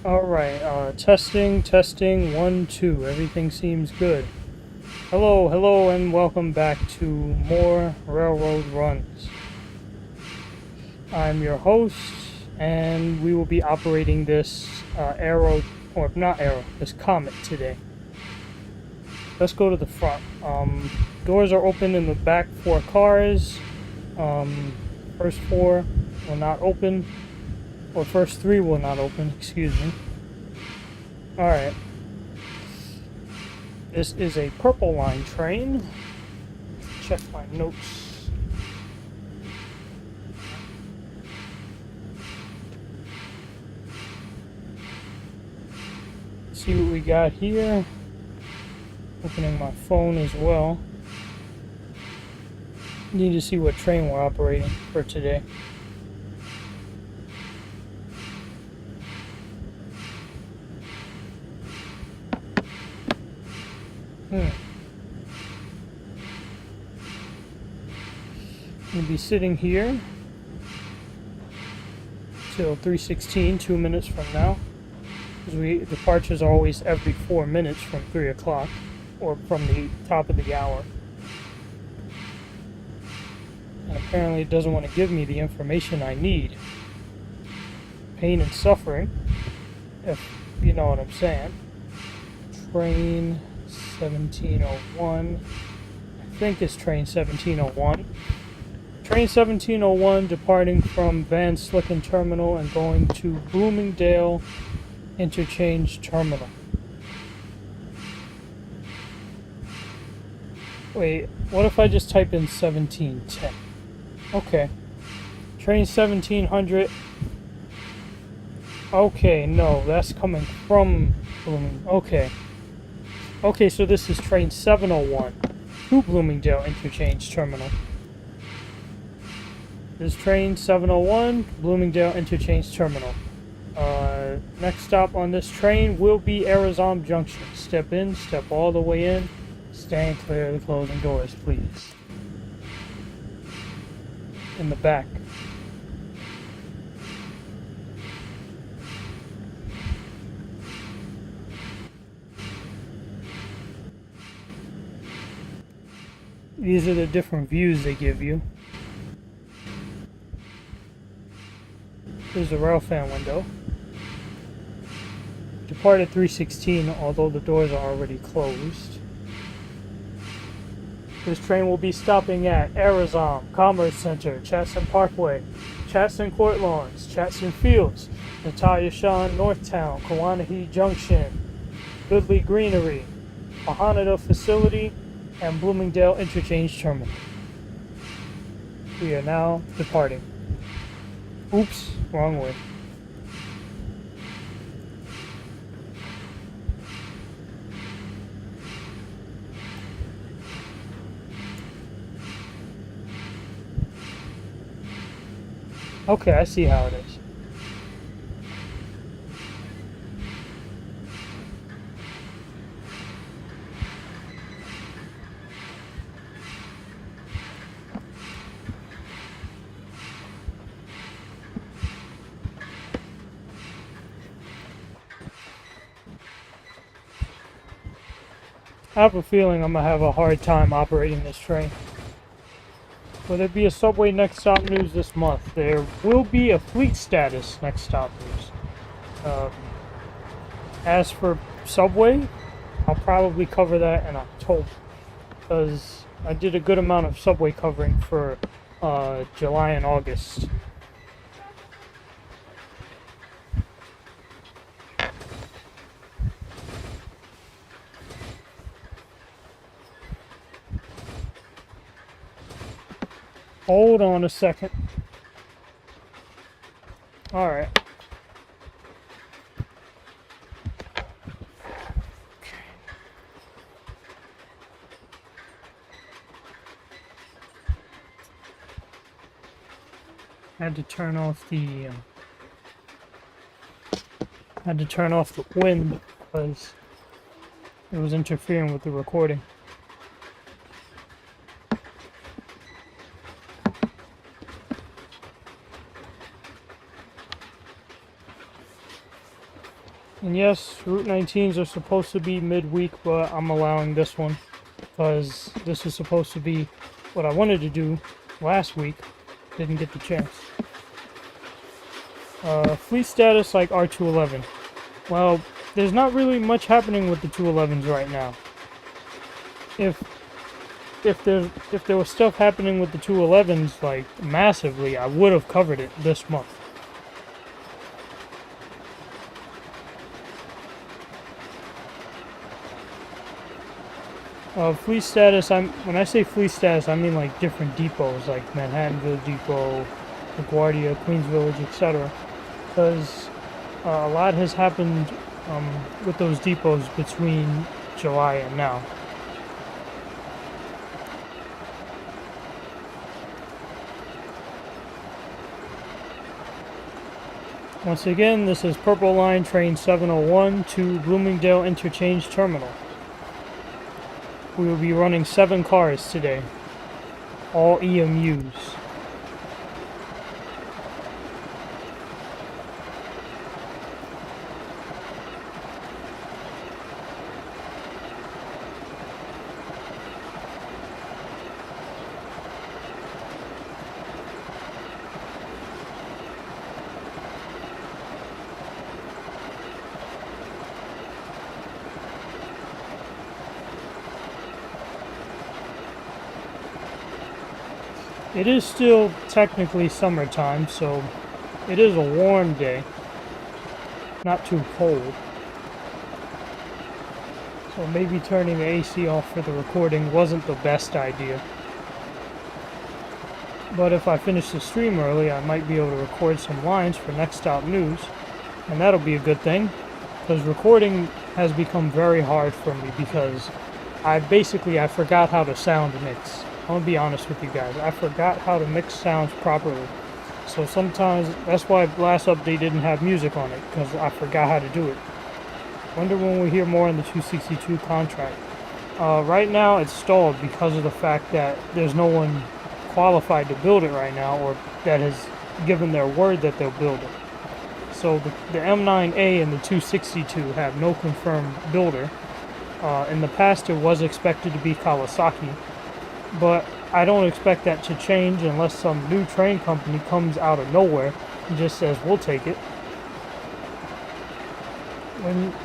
Alright, testing, 1, 2. Everything seems good. Hello, and welcome back to More Railroad Runs. I'm your host, and we will be operating this this Comet today. Let's go to the front. Doors are open in the back 4 cars. First 4 will not open. Or first 3 will not open, excuse me. Alright. This is a Purple Line train. Check my notes. See what we got here. Opening my phone as well. Need to see what train we're operating for today. We'll be sitting here till 3:16, 2 minutes from now. Because departures are always every 4 minutes from 3 o'clock, or from the top of the hour. And apparently it doesn't want to give me the information I need. Pain and suffering, if you know what I'm saying. Train 1701. I think it's train 1701. Train 1701 departing from Slicen Terminal and going to Bloomingdale Interchange Terminal. Wait, what if I just type in 1710? Okay. Train 1700. Okay, no, that's coming from Bloomingdale. Okay. Okay, so this is train 701 to Bloomingdale Interchange Terminal. This is train 701, Bloomingdale Interchange Terminal. Next stop on this train will be Arizona Junction. Step in, step all the way in. Stand clear of the closing doors, please. In the back. These are the different views they give you. Here's the rail fan window. Depart at 3:16, although the doors are already closed. This train will be stopping at Arizona, Commerce Center, Chatston Parkway, Chatston Court Lawns, Chatston Fields, Natalia Shawn, Northtown, Kawanahe Junction, Goodley Greenery, Mahonada Facility, and Bloomingdale Interchange Terminal. We are now departing. Oops, wrong way. Okay, I see how it is. I have a feeling I'm going to have a hard time operating this train. Will there be a Subway Next Stop news this month? There will be a fleet status Next Stop news. As for Subway, I'll probably cover that in October. Because I did a good amount of Subway covering for July and August. Hold on a second. Alright. Had to turn off the wind because it was interfering with the recording. And yes, Route 19s are supposed to be midweek, but I'm allowing this one because this is supposed to be what I wanted to do last week. Didn't get the chance. Fleet status like R211. Well, there's not really much happening with the 211s right now. If there was stuff happening with the 211s like massively, I would have covered it this month. Fleet status, when I say fleet status, I mean like different depots, like Manhattanville Depot, LaGuardia, Queens Village, etc. Because a lot has happened with those depots between July and now. Once again, this is Purple Line Train 701 to Bloomingdale Interchange Terminal. We will be running 7 cars today, all EMUs. It is still technically summertime, so it is a warm day, not too cold. So maybe turning the AC off for the recording wasn't the best idea. But if I finish the stream early, I might be able to record some lines for Next Stop News, and that'll be a good thing, because recording has become very hard for me because I forgot how to sound mix. I'm gonna be honest with you guys. I forgot how to mix sounds properly. So sometimes, that's why last update didn't have music on it, because I forgot how to do it. Wonder when we'll hear more on the 262 contract. Right now it's stalled because of the fact that there's no one qualified to build it right now, or that has given their word that they'll build it. So the M9A and the 262 have no confirmed builder. In the past it was expected to be Kawasaki, but I don't expect that to change unless some new train company comes out of nowhere and just says, we'll take it.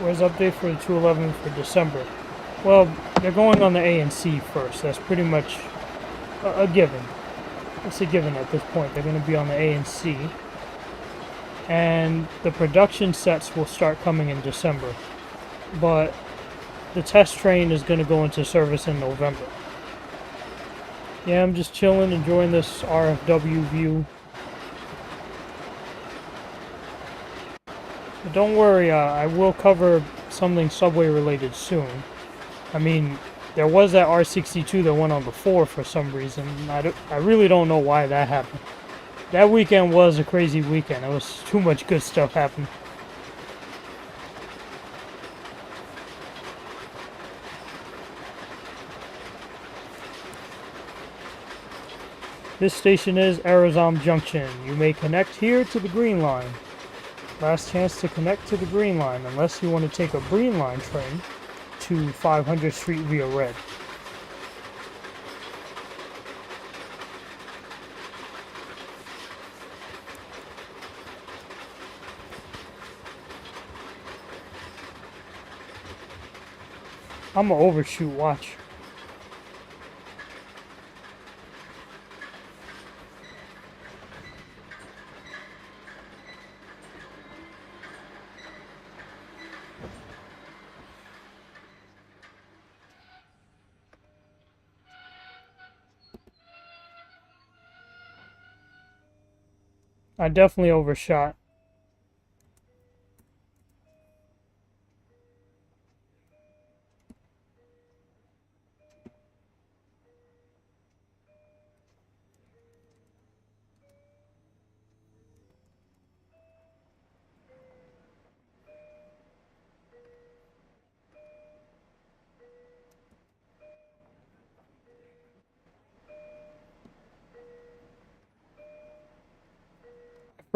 Where's the update for the 211 for December? Well, they're going on the A and C first. That's pretty much a given. It's a given at this point. They're going to be on the A and C. And the production sets will start coming in December. But the test train is going to go into service in November. Yeah, I'm just chilling, enjoying this RFW view. But don't worry, I will cover something subway related soon. I mean, there was that R62 that went on before for some reason. I really don't know why that happened. That weekend was a crazy weekend. There was too much good stuff happening. This station is Arizona Junction. You may connect here to the Green Line. Last chance to connect to the Green Line, unless you want to take a Green Line train to 500th Street via Red. I'm gonna overshoot, watch. I definitely overshot.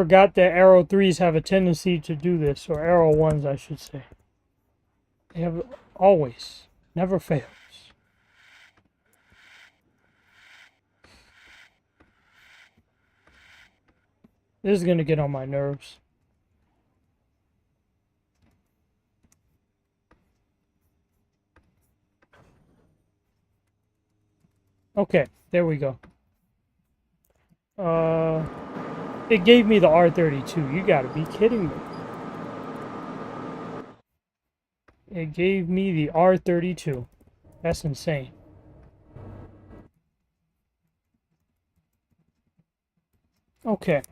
Forgot that Arrow 3s have a tendency to do this, or Arrow 1s, I should say. They have always, never fails. This is gonna get on my nerves. Okay, there we go. It gave me the R32. You gotta be kidding me. It gave me the R32. That's insane. Okay.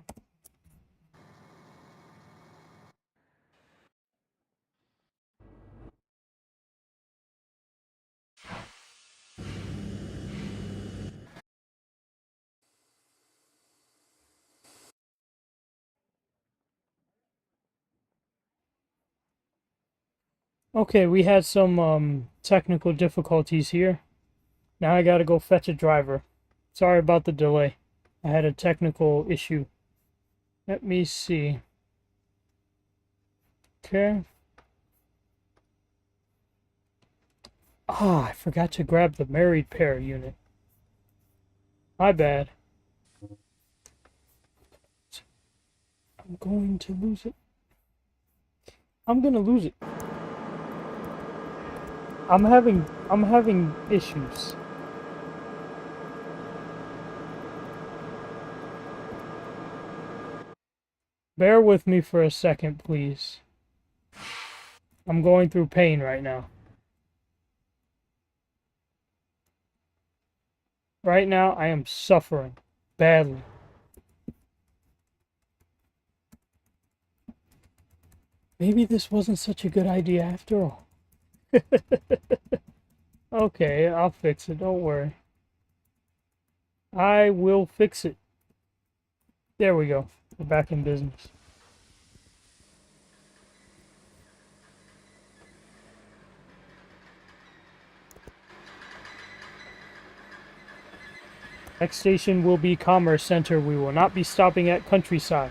Okay, we had some technical difficulties here. Now I gotta go fetch a driver. Sorry about the delay. I had a technical issue. Let me see. Okay. Ah, I forgot to grab the married pair unit. My bad. I'm going to lose it. I'm gonna lose it. I'm having issues. Bear with me for a second, please. I'm going through pain right now. Right now, I am suffering badly. Maybe this wasn't such a good idea after all. Okay, I'll fix it. Don't worry. I will fix it. There we go. We're back in business. Next station will be Commerce Center. We will not be stopping at Countryside.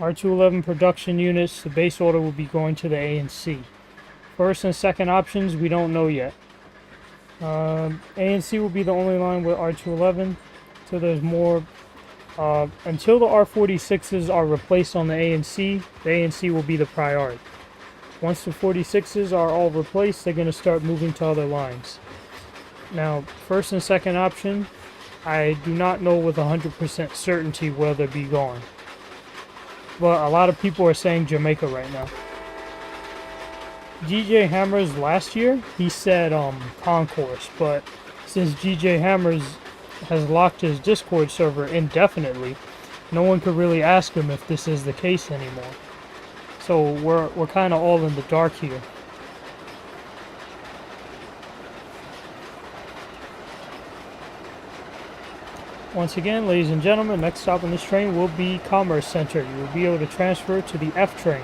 R211 production units, the base order will be going to the A and C. First and second options, we don't know yet. A and C will be the only line with R211. So there's more. Until the R46s are replaced on the A and C will be the priority. Once the 46s are all replaced, they're going to start moving to other lines. Now, first and second option, I do not know with 100% certainty where they'll be going. But a lot of people are saying Jamaica right now. DJ Hammers last year, he said Concourse, but since DJ Hammers has locked his Discord server indefinitely, no one could really ask him if this is the case anymore. So we're kind of all in the dark here. Once again, ladies and gentlemen, next stop on this train will be Commerce Center. You will be able to transfer to the F train.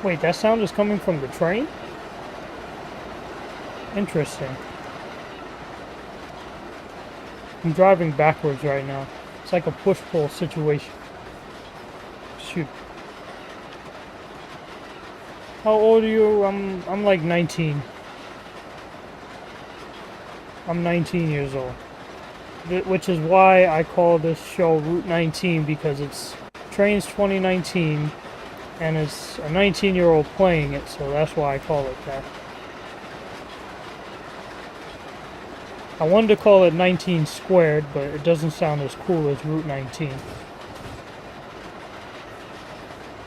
Wait, that sound is coming from the train? Interesting. I'm driving backwards right now. It's like a push-pull situation. Shoot. How old are you? I'm like 19. I'm 19 years old. Which is why I call this show Route 19, because it's Trains 2019 and it's a 19-year-old playing it, so that's why I call it that. I wanted to call it 19 squared, but it doesn't sound as cool as Route 19.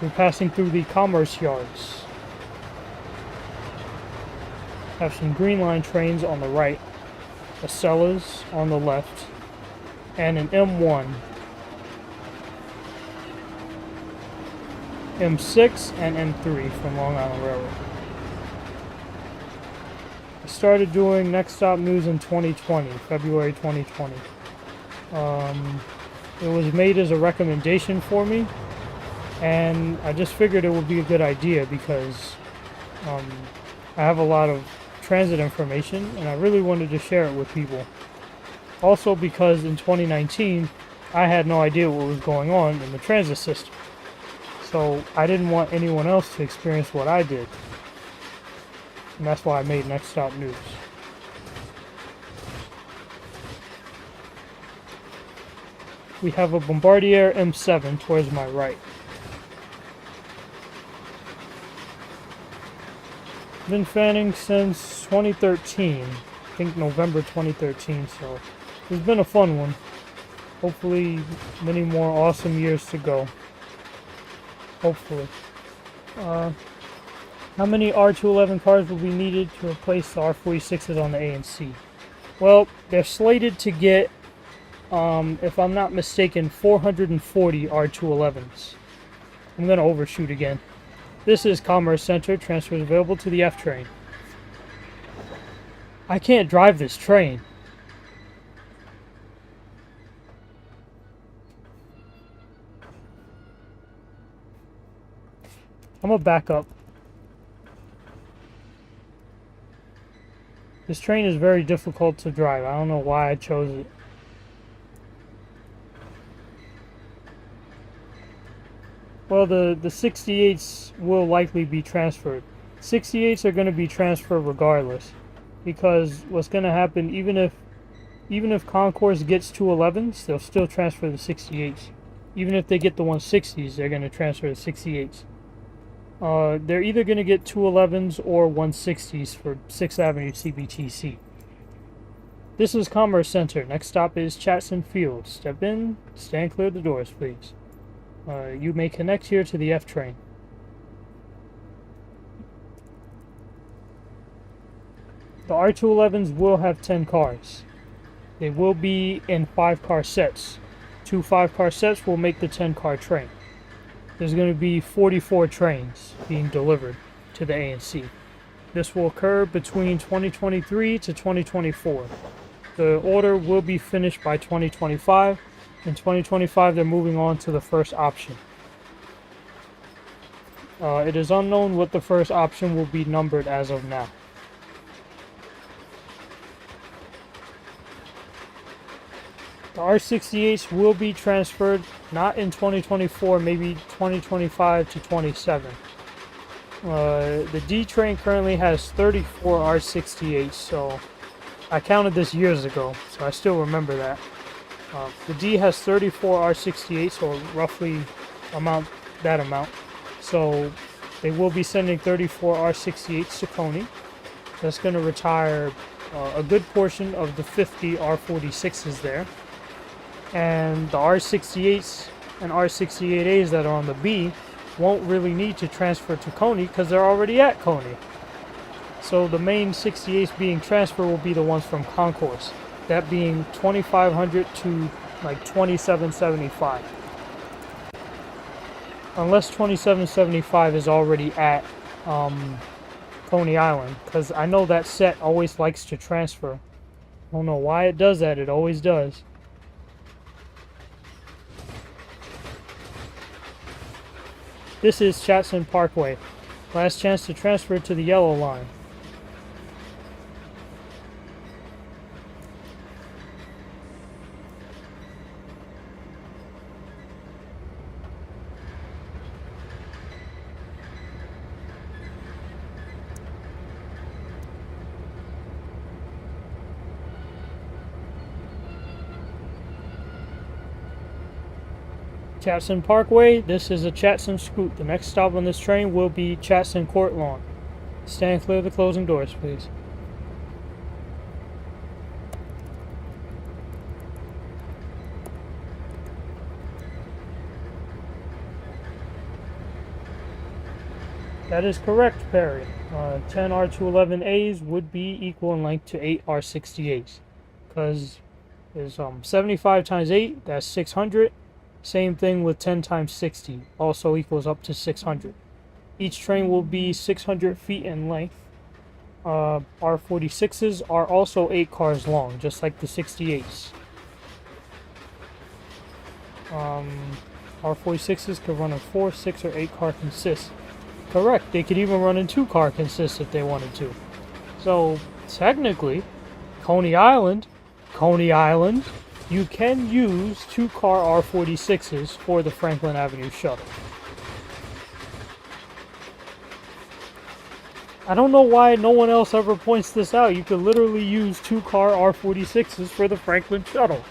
We're passing through the commerce yards. Have some Green Line trains on the right, a Sellers on the left, and an M1, M6, and M3 from Long Island Railroad. I started doing Next Stop News in 2020, February 2020. It was made as a recommendation for me, and I just figured it would be a good idea because I have a lot of transit information, and I really wanted to share it with people. Also because in 2019, I had no idea what was going on in the transit system. So I didn't want anyone else to experience what I did. And that's why I made Next Stop News. We have a Bombardier M7 towards my right. Been fanning since 2013. I think November 2013, so it's been a fun one. Hopefully many more awesome years to go. Hopefully. How many R211 cars will be needed to replace the R46s on the A and C? Well, they're slated to get, if I'm not mistaken, 440 R211s. I'm going to overshoot again. This is Commerce Center. Transfers available to the F train. I can't drive this train. I'm gonna back up. This train is very difficult to drive. I don't know why I chose it. Well, the 68s will likely be transferred. 68s are going to be transferred regardless, because what's going to happen, even if Concourse gets 211s, they'll still transfer the 68s. Even if they get the 160s, they're going to transfer the 68s. They're either going to get 211s or 160s for 6th Avenue CBTC. This is Commerce Center. Next stop is Chatson Field. Step in, stand clear of the doors, please. You may connect here to the F train. The R211s will have 10 cars. They will be in 5-car sets. 2 5-car sets will make the 10-car train. There's going to be 44 trains being delivered to the A and C. This will occur between 2023 to 2024. The order will be finished by 2025. In 2025, they're moving on to the first option. It is unknown what the first option will be numbered as of now. The R68s will be transferred, not in 2024, maybe 2025 to 27. The D train currently has 34 R68s, so I counted this years ago, so I still remember that. The D has 34 R68s, or roughly that amount. So they will be sending 34 R68s to Coney. That's going to retire a good portion of the 50 R46s there. And the R68s and R68As that are on the B won't really need to transfer to Coney because they're already at Coney. So the main 68s being transferred will be the ones from Concourse. That being 2500 to like 2775. Unless 2775 is already at Coney Island, because I know that set always likes to transfer. I don't know why it does that, it always does. This is Chatson Parkway. Last chance to transfer to the yellow line. Chatson Parkway, this is a Chatson Scoot. The next stop on this train will be Chatson Court Lawn. Stand clear of the closing doors, please. That is correct, Perry. 10 R211As would be equal in length to 8 R68s. Because there's 75 times 8, that's 600. Same thing with 10 times 60, also equals up to 600. Each train will be 600 feet in length. R46s are also 8 cars long, just like the 68s. R46s could run in 4, 6, or 8 car consist. Correct, they could even run in 2 car consist if they wanted to. So technically, Coney Island, you can use 2-car R46s for the Franklin Avenue shuttle. I don't know why no one else ever points this out. You could literally use 2-car R46s for the Franklin shuttle.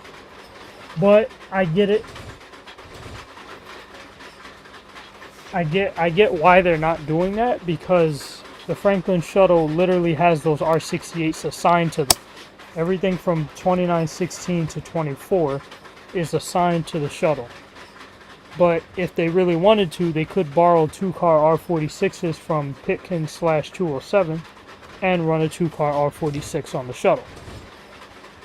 But I get it. I get why they're not doing that, because the Franklin shuttle literally has those R68s assigned to them. Everything from 2916 to 24 is assigned to the shuttle. But if they really wanted to, they could borrow 2-car R46s from Pitkin/207 and run a 2-car R46 on the shuttle.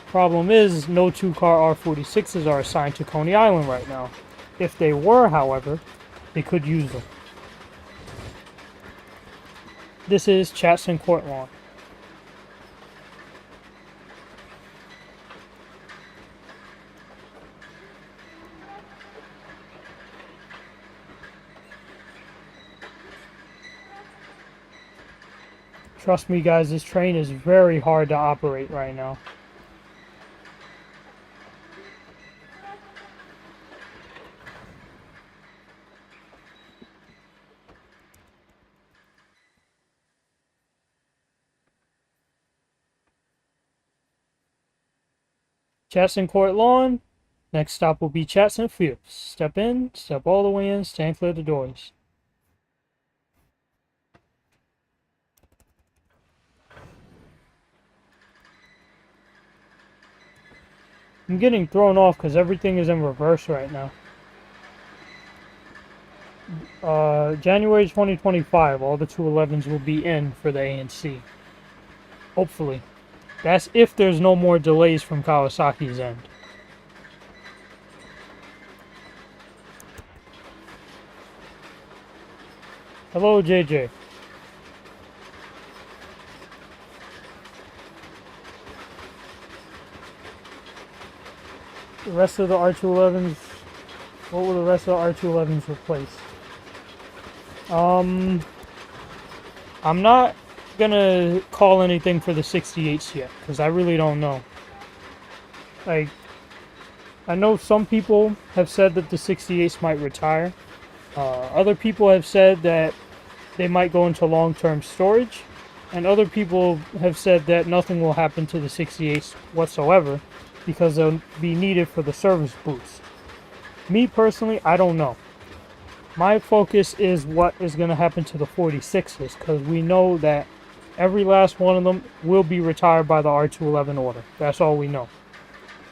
Problem is, no 2-car R46s are assigned to Coney Island right now. If they were, however, they could use them. This is Chatson Court Lawn. Trust me guys, this train is very hard to operate right now. Chatson Court Lawn. Next stop will be Chatson Fields. Step in, step all the way in, stand clear of the doors. I'm getting thrown off because everything is in reverse right now. January 2025, all the 211s will be in for the ANC. Hopefully. That's if there's no more delays from Kawasaki's end. Hello, JJ. The rest of the R211s, what will the rest of the R211s replace? I'm not gonna call anything for the 68s yet, because I really don't know. Like, I know some people have said that the 68s might retire. Other people have said that they might go into long-term storage, and other people have said that nothing will happen to the 68s whatsoever, because they'll be needed for the service boost. Me personally, I don't know. My focus is what is going to happen to the 46s, because we know that every last one of them will be retired by the R211 order. That's all we know.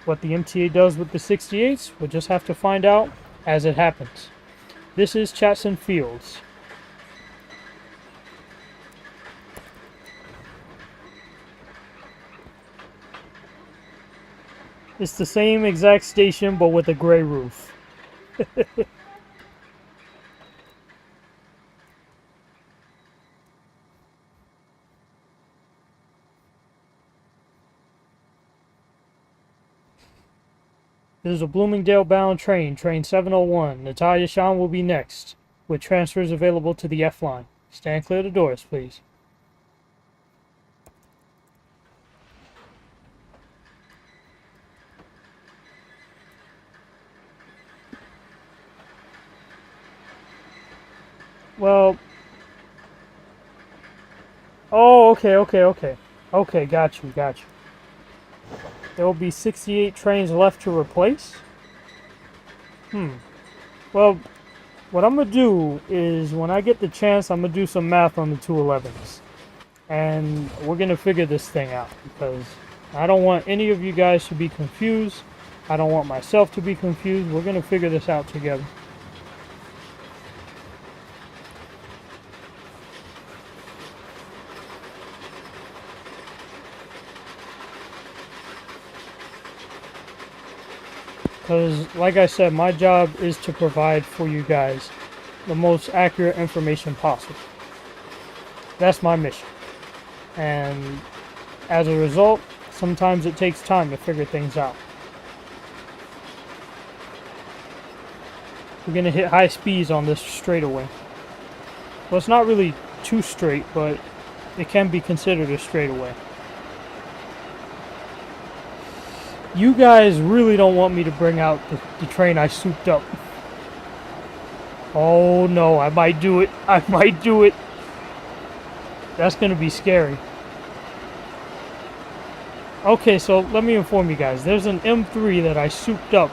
What the MTA does with the 68s, we'll just have to find out as it happens. This is Chatson Fields. It's the same exact station, but with a gray roof. This is a Bloomingdale bound train, train 701. Natalia Shawn will be next, with transfers available to the F line. Stand clear of the doors, please. Well, oh, okay. Okay, got you. There will be 68 trains left to replace? Well, what I'm going to do is, when I get the chance, I'm going to do some math on the 211s. And we're going to figure this thing out, because I don't want any of you guys to be confused. I don't want myself to be confused. We're going to figure this out together. Because, like I said, my job is to provide for you guys the most accurate information possible. That's my mission. And as a result, sometimes it takes time to figure things out. We're going to hit high speeds on this straightaway. Well, it's not really too straight, but it can be considered a straightaway. You guys really don't want me to bring out the train I souped up. Oh no, I might do it. I might do it. That's going to be scary. Okay, so let me inform you guys. There's an M3 that I souped up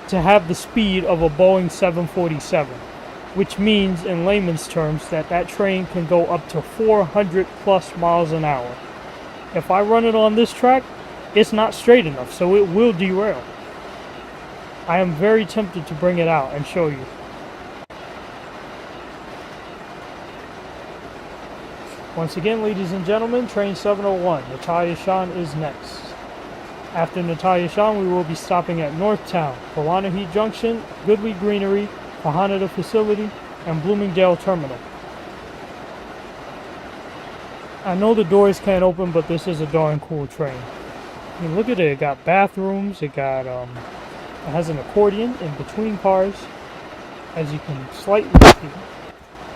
to have the speed of a Boeing 747, which means in layman's terms that that train can go up to 400 plus miles an hour. If I run it on this track, it's not straight enough, so it will derail. I am very tempted to bring it out and show you. Once again, ladies and gentlemen, train 701, Natalia Shan is next. After Natalia Shan, we will be stopping at Northtown, Kawanahi Junction, Goodley Greenery, Hanada Facility, and Bloomingdale Terminal. I know the doors can't open, but this is a darn cool train. I mean, look at it. It got bathrooms. It got it has an accordion in between cars, as you can slightly see.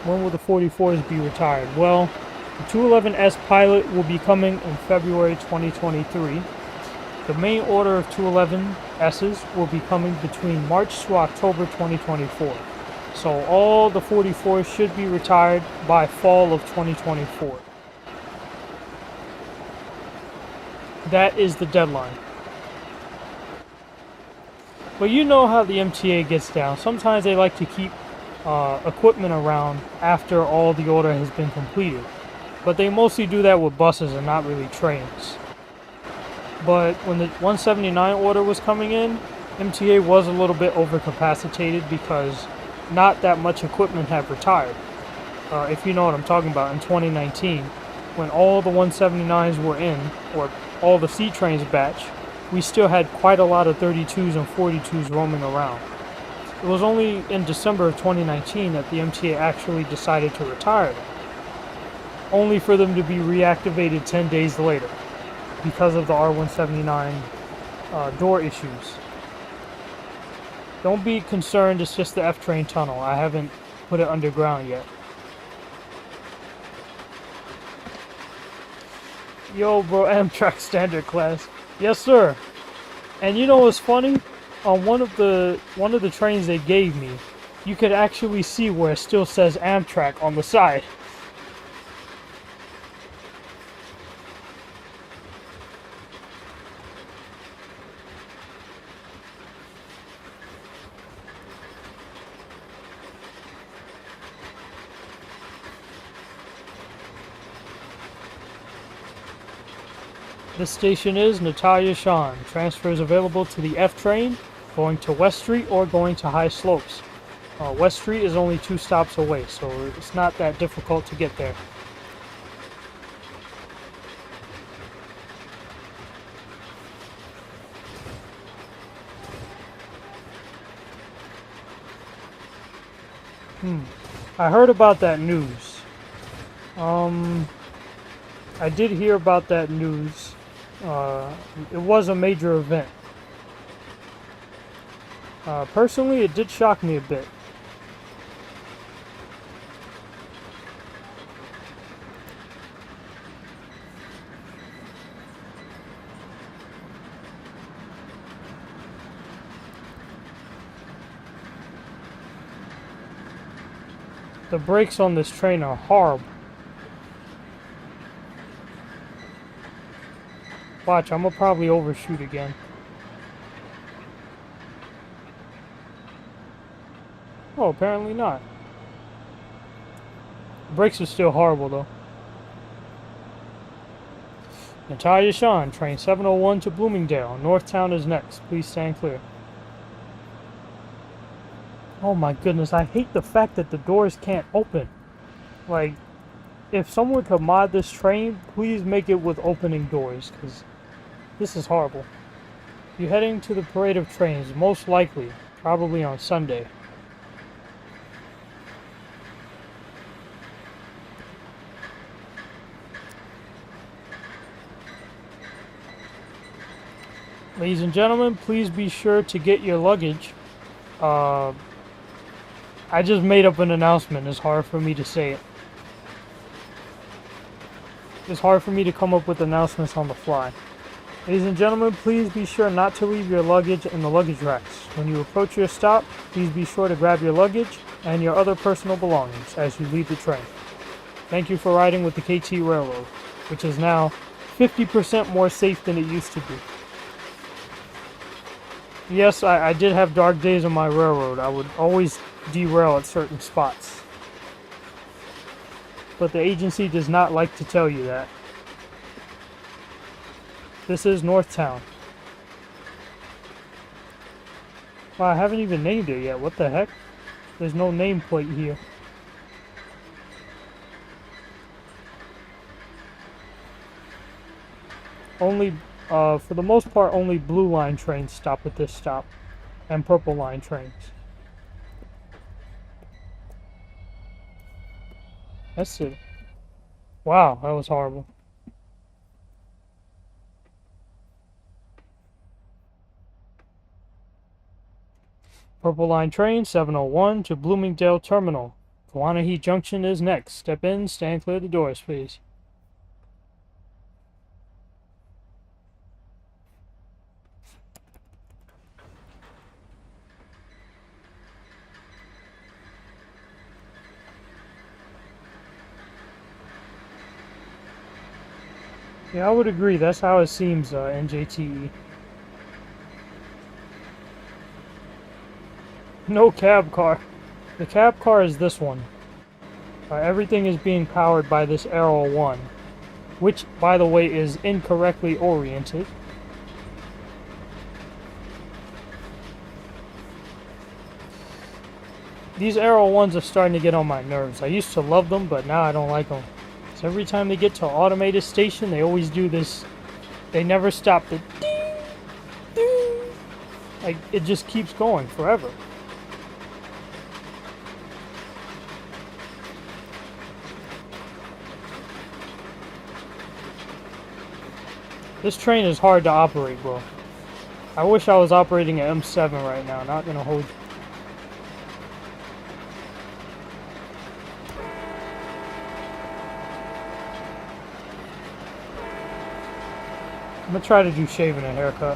When will the 44s be retired? Well, the 211S pilot will be coming in February 2023. The main order of 211Ss will be coming between March to October 2024. So all the 44s should be retired by fall of 2024. That is the deadline. But you know how the MTA gets down. Sometimes they like to keep equipment around after all the order has been completed. But they mostly do that with buses and not really trains. But when the 179 order was coming in, MTA was a little bit overcapacitated because not that much equipment had retired. If you know what I'm talking about, in 2019, when all the 179s were in, or all the C trains batch, we still had quite a lot of 32s and 42s roaming around. It was only in December of 2019 that the MTA actually decided to retire them, only for them to be reactivated 10 days later because of the R179 door issues. Don't be concerned, it's just the F-train tunnel. I haven't put it underground yet. Yo, bro, Amtrak standard class. Yes, sir. And you know what's funny? On one of the trains they gave me, you could actually see where it still says Amtrak on the side. This station is Natalia Shan. Transfers available to the F train, going to West Street or going to High Slopes. West Street is only 2 stops away, so it's not that difficult to get there. I heard about that news. I did hear about that news. It was a major event. Personally, it did shock me a bit. The brakes on this train are horrible. Watch, I'm gonna probably overshoot again. Oh, apparently not. The brakes are still horrible though. Natalia Shan, train 701 to Bloomingdale. Northtown is next. Please stand clear. Oh my goodness, I hate the fact that the doors can't open. Like, if someone could mod this train, please make it with opening doors, because this is horrible. You're heading to the parade of trains, most likely, probably on Sunday. Ladies and gentlemen, please be sure to get your luggage. I just made up an announcement. It's hard for me to say it. It's hard for me to come up with announcements on the fly. Ladies and gentlemen, please be sure not to leave your luggage in the luggage racks. When you approach your stop, please be sure to grab your luggage and your other personal belongings as you leave the train. Thank you for riding with the KT Railroad, which is now 50% more safe than it used to be. Yes, I did have dark days on my railroad. I would always derail at certain spots. But the agency does not like to tell you that. This is Northtown. Wow, I haven't even named it yet. What the heck? There's no nameplate here. Only, for the most part, only blue line trains stop at this stop. And purple line trains. That's it. Wow, that was horrible. Purple line train 701 to Bloomingdale Terminal. Kawanahi Junction is next. Step in, stand clear of the doors, please. Yeah, I would agree. That's how it seems, NJTE. No cab car. The cab car is this one. Everything is being powered by this Arrow 1, which, by the way, is incorrectly oriented. These Arrow 1s are starting to get on my nerves. I used to love them, but now I don't like them. So every time they get to an automated station, they always do this. They never stop the ding, ding. Like, it just keeps going forever. This train is hard to operate, bro. I wish I was operating an M7 right now. Not gonna hold you. I'm gonna try to do shaving and haircut.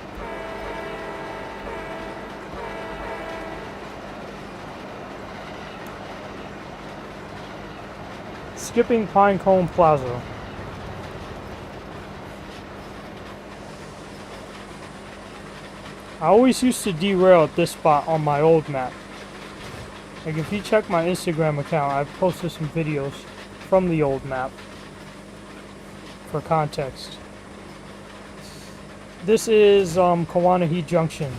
Skipping Pinecone Plaza. I always used to derail at this spot on my old map. Like, if you check my Instagram account, I've posted some videos from the old map for context. This is Kawanahi Junction.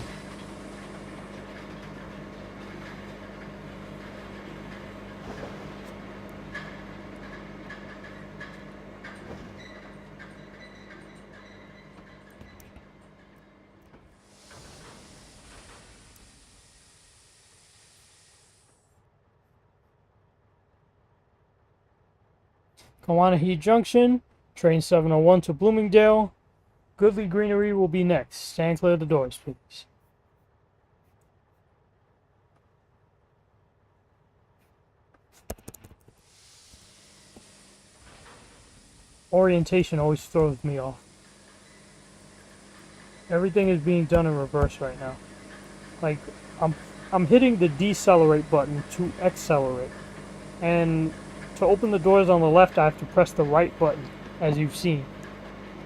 Kawanahi Junction, train 701 to Bloomingdale. Goodly Greenery will be next. Stand clear of the doors, please. Orientation always throws me off. Everything is being done in reverse right now. Like, I'm hitting the decelerate button to accelerate. And to open the doors on the left, I have to press the right button, as you've seen.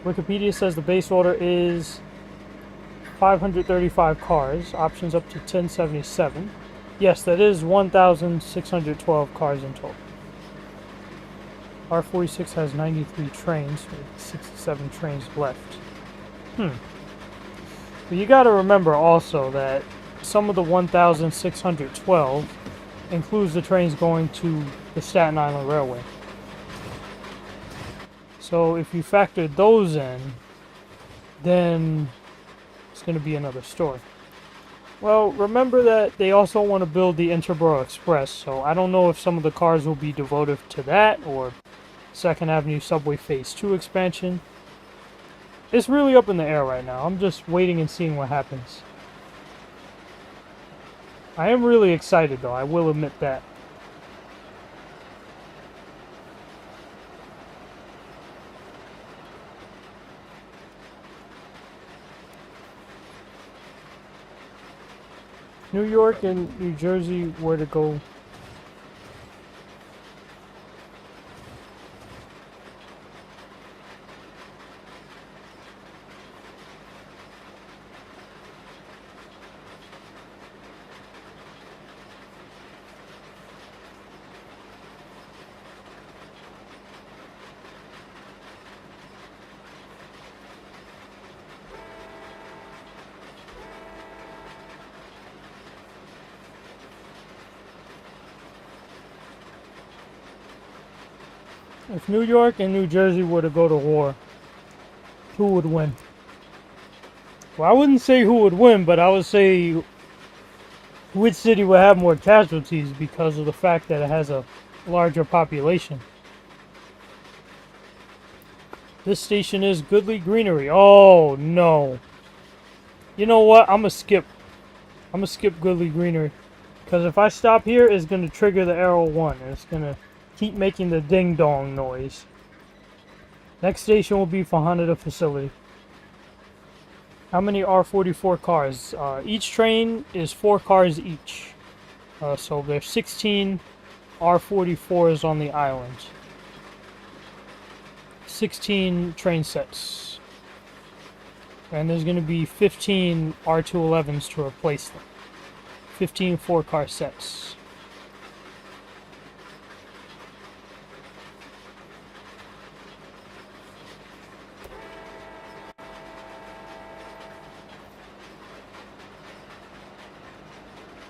Wikipedia says the base order is 535 cars, options up to 1077. Yes, that is 1,612 cars in total. R46 has 93 trains, with 67 trains left. But you gotta remember also that some of the 1,612 includes the trains going to the Staten Island Railway. So if you factor those in, then it's going to be another story. Well, remember that they also want to build the Interborough Express, so I don't know if some of the cars will be devoted to that or 2nd Avenue Subway Phase 2 expansion. It's really up in the air right now. I'm just waiting and seeing what happens. I am really excited though, I will admit that. New York and New Jersey were to go. If New York and New Jersey were to go to war, who would win? Well, I wouldn't say who would win, but I would say which city would have more casualties because of the fact that it has a larger population. This station is Goodly Greenery. Oh, no. You know what? I'm gonna skip Goodly Greenery. Because if I stop here, it's going to trigger the arrow 1. And it's going to keep making the ding-dong noise. Next station will be Fahanada Facility. How many R44 cars? Each train is 4 cars each. So there's 16 R44s on the island. 16 train sets. And there's going to be 15 R211s to replace them. 15 4-car sets.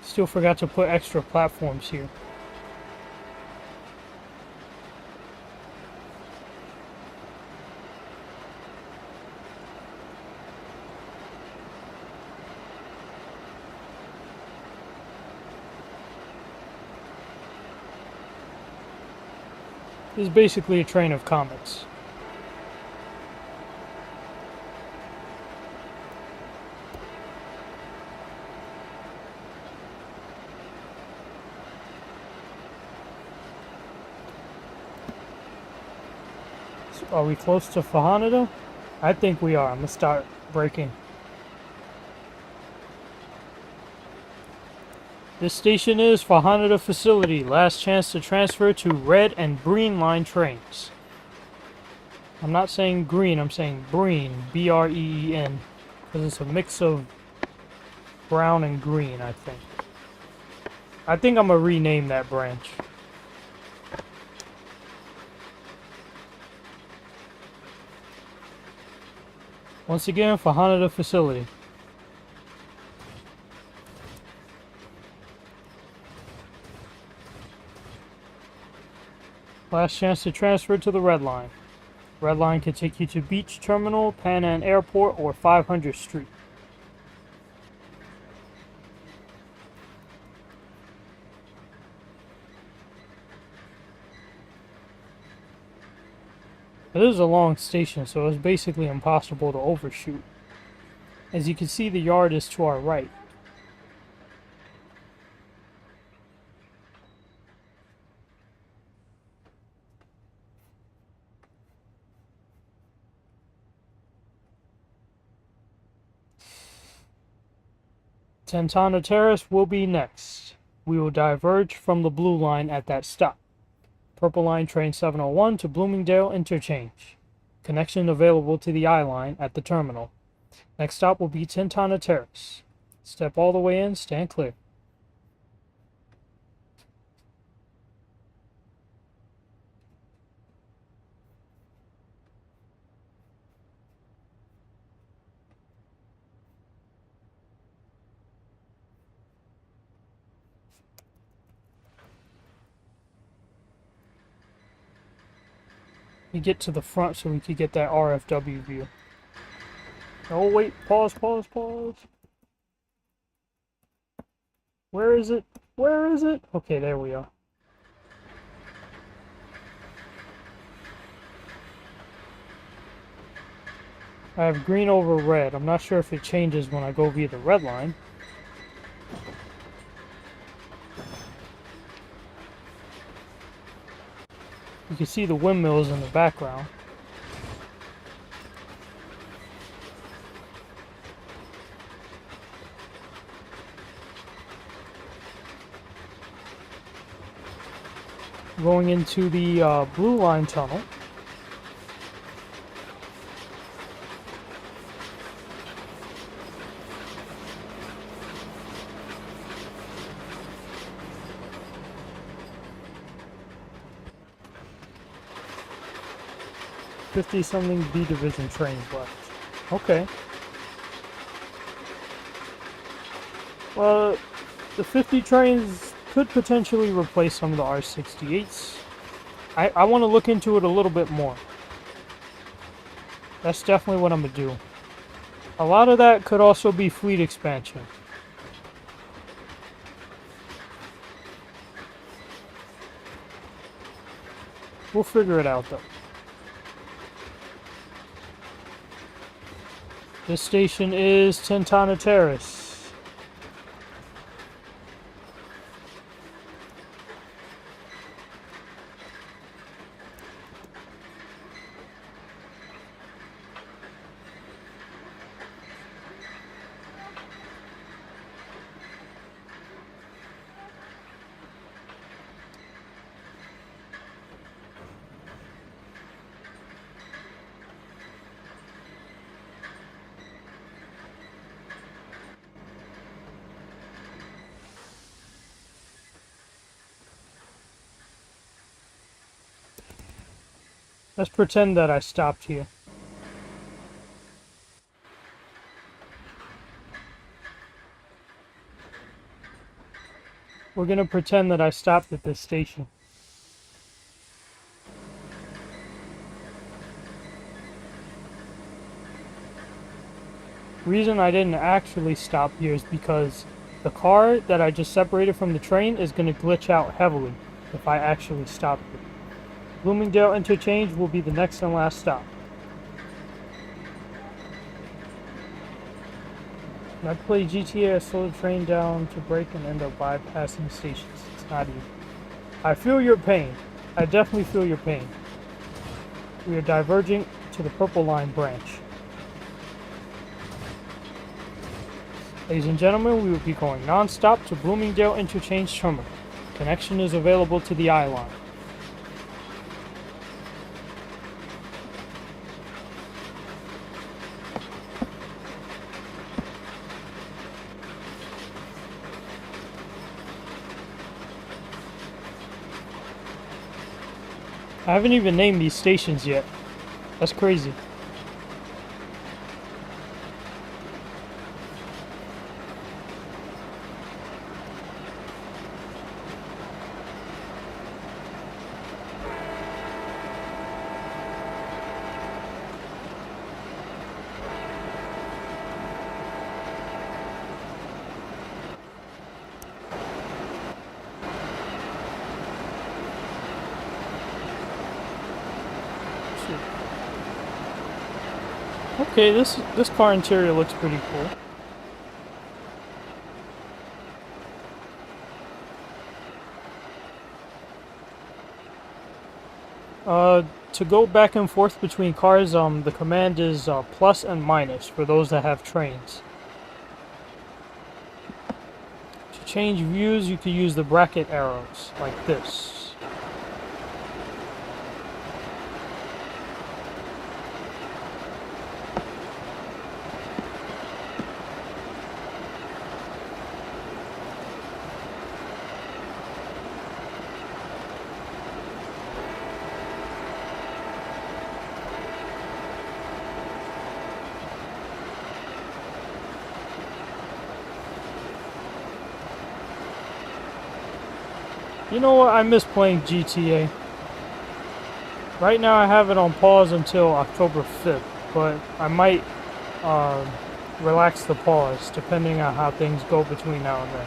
Still forgot to put extra platforms here. This is basically a train of comets. So are we close to Fahanada? I think we are. I'm going to start braking. This station is Fahanada Facility. Last chance to transfer to red and green line trains. I'm not saying green, I'm saying breen. B-R-E-E-N. Because it's a mix of brown and green, I think. I think I'm going to rename that branch. Once again, Fahanada Facility. Last chance to transfer to the red line. Red line can take you to Beach Terminal, Pan Am Airport, or 500th Street. It is a long station, so it's basically impossible to overshoot. As you can see, the yard is to our right. Tantana Terrace will be next. We will diverge from the blue line at that stop. Purple line train 701 to Bloomingdale Interchange. Connection available to the I line at the terminal. Next stop will be Tantana Terrace. Step all the way in, stand clear. We get to the front so we could get that RFW view. Oh wait, pause. Where is it? Where is it? Okay, there we are. I have green over red. I'm not sure if it changes when I go via the red line. You can see the windmills in the background. Going into the Blue Line tunnel. $50-something B division trains left. Okay. Well, the 50 trains could potentially replace some of the R68s. I want to look into it a little bit more. That's definitely what I'm going to do. A lot of that could also be fleet expansion. We'll figure it out though. This station is Tintana Terrace. Let's pretend that I stopped here. We're gonna pretend that I stopped at this station. The reason I didn't actually stop here is because the car that I just separated from the train is gonna glitch out heavily if I actually stop here. Bloomingdale Interchange will be the next and last stop. When I play GTA, I slow the train down to brake and end up bypassing stations. It's not easy. I feel your pain. I definitely feel your pain. We are diverging to the Purple Line branch. Ladies and gentlemen, we will be going non-stop to Bloomingdale Interchange Terminal. Connection is available to the I-Line. I haven't even named these stations yet. That's crazy. Okay, this car interior looks pretty cool. To go back and forth between cars, the command is plus and minus for those that have trains. To change views, you can use the bracket arrows like this. You know what? I miss playing GTA. Right now I have it on pause until October 5th, but I might relax the pause depending on how things go between now and then.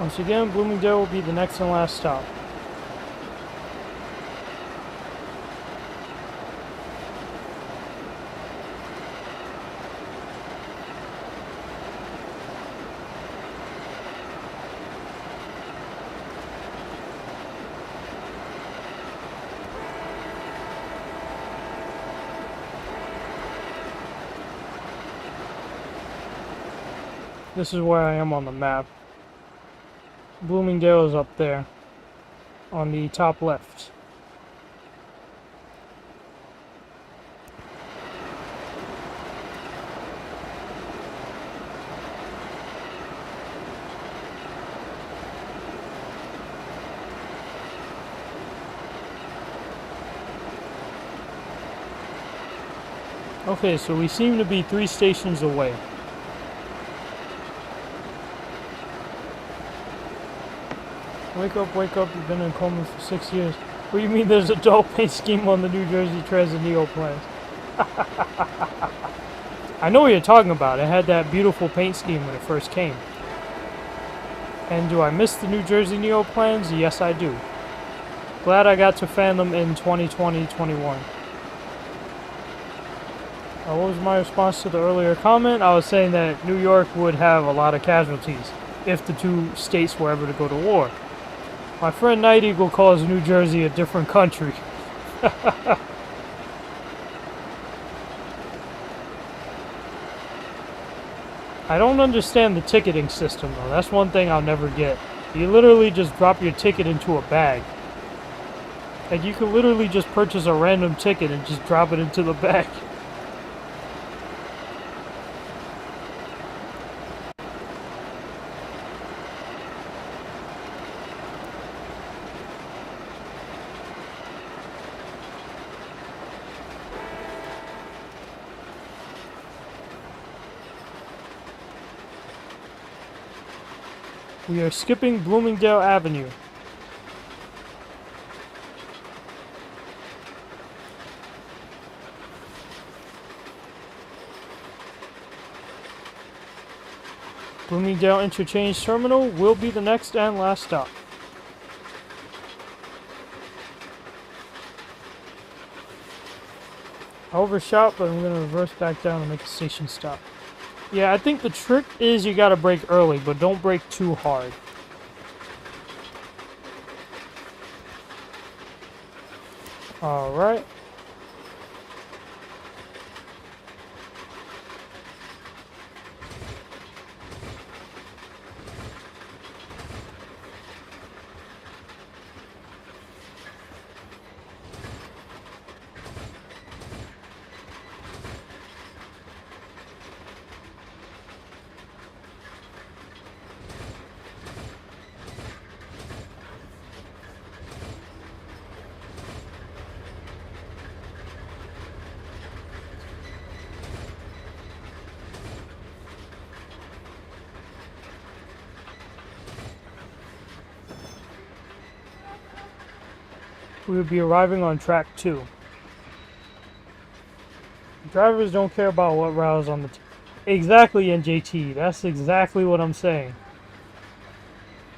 Once again, Bloomingdale will be the next and last stop. This is where I am on the map. Bloomingdale is up there on the top left. Okay, so we seem to be 3 stations away. Wake up, you've been in coma for 6 years. What do you mean there's a dull paint scheme on the New Jersey Transit Neo plans? I know what you're talking about. It had that beautiful paint scheme when it first came. And do I miss the New Jersey Neo plans? Yes, I do. Glad I got to fan them in 2020-21. What was my response to the earlier comment? I was saying that New York would have a lot of casualties if the 2 states were ever to go to war. My friend Night Eagle calls New Jersey a different country. I don't understand the ticketing system though. That's one thing I'll never get. You literally just drop your ticket into a bag. Like you can literally just purchase a random ticket and just drop it into the bag. We are skipping Bloomingdale Avenue. Bloomingdale Interchange Terminal will be the next and last stop. I overshot, but I'm going to reverse back down and make a station stop. Yeah, I think the trick is you gotta brake early, but don't brake too hard. Alright. We will be arriving on track 2. Drivers don't care about what route is on the... Exactly, NJT. That's exactly what I'm saying.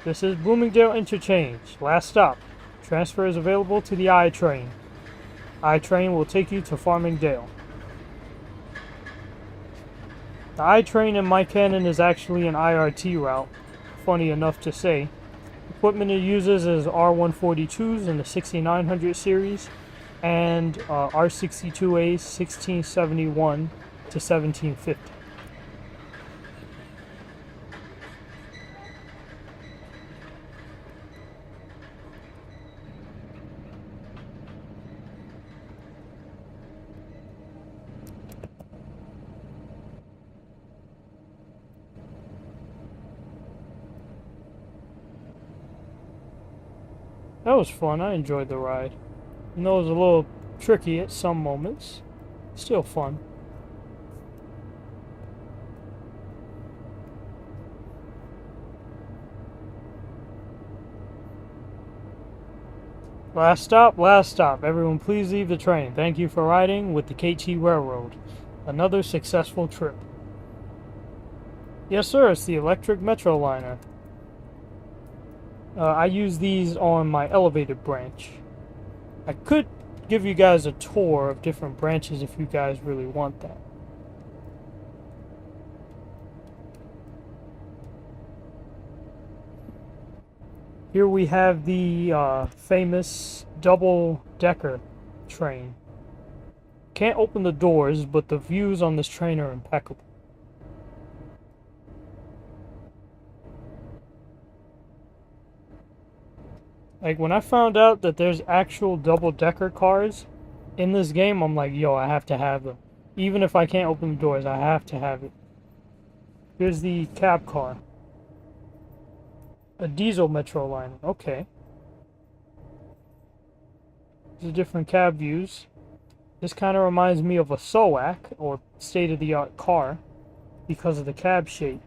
This is Bloomingdale Interchange. Last stop. Transfer is available to the I train. I train will take you to Farmingdale. The I train in my canon is actually an IRT route. Funny enough to say. Equipment it uses is R142s in the 6900 series and R62As 1671 to 1750. That was fun. I enjoyed the ride. I know it was a little tricky at some moments. Still fun. Last stop, last stop. Everyone please leave the train. Thank you for riding with the KT Railroad. Another successful trip. Yes sir, it's the electric metro liner. I use these on my elevated branch. I could give you guys a tour of different branches if you guys really want that. Here we have the famous double-decker train. Can't open the doors, but the views on this train are impeccable. Like, when I found out that there's actual double-decker cars in this game, I'm like, yo, I have to have them. Even if I can't open the doors, I have to have it. Here's the cab car. A diesel metro liner. Okay. These are different cab views. This kind of reminds me of a SOAC, or state-of-the-art car, because of the cab shape.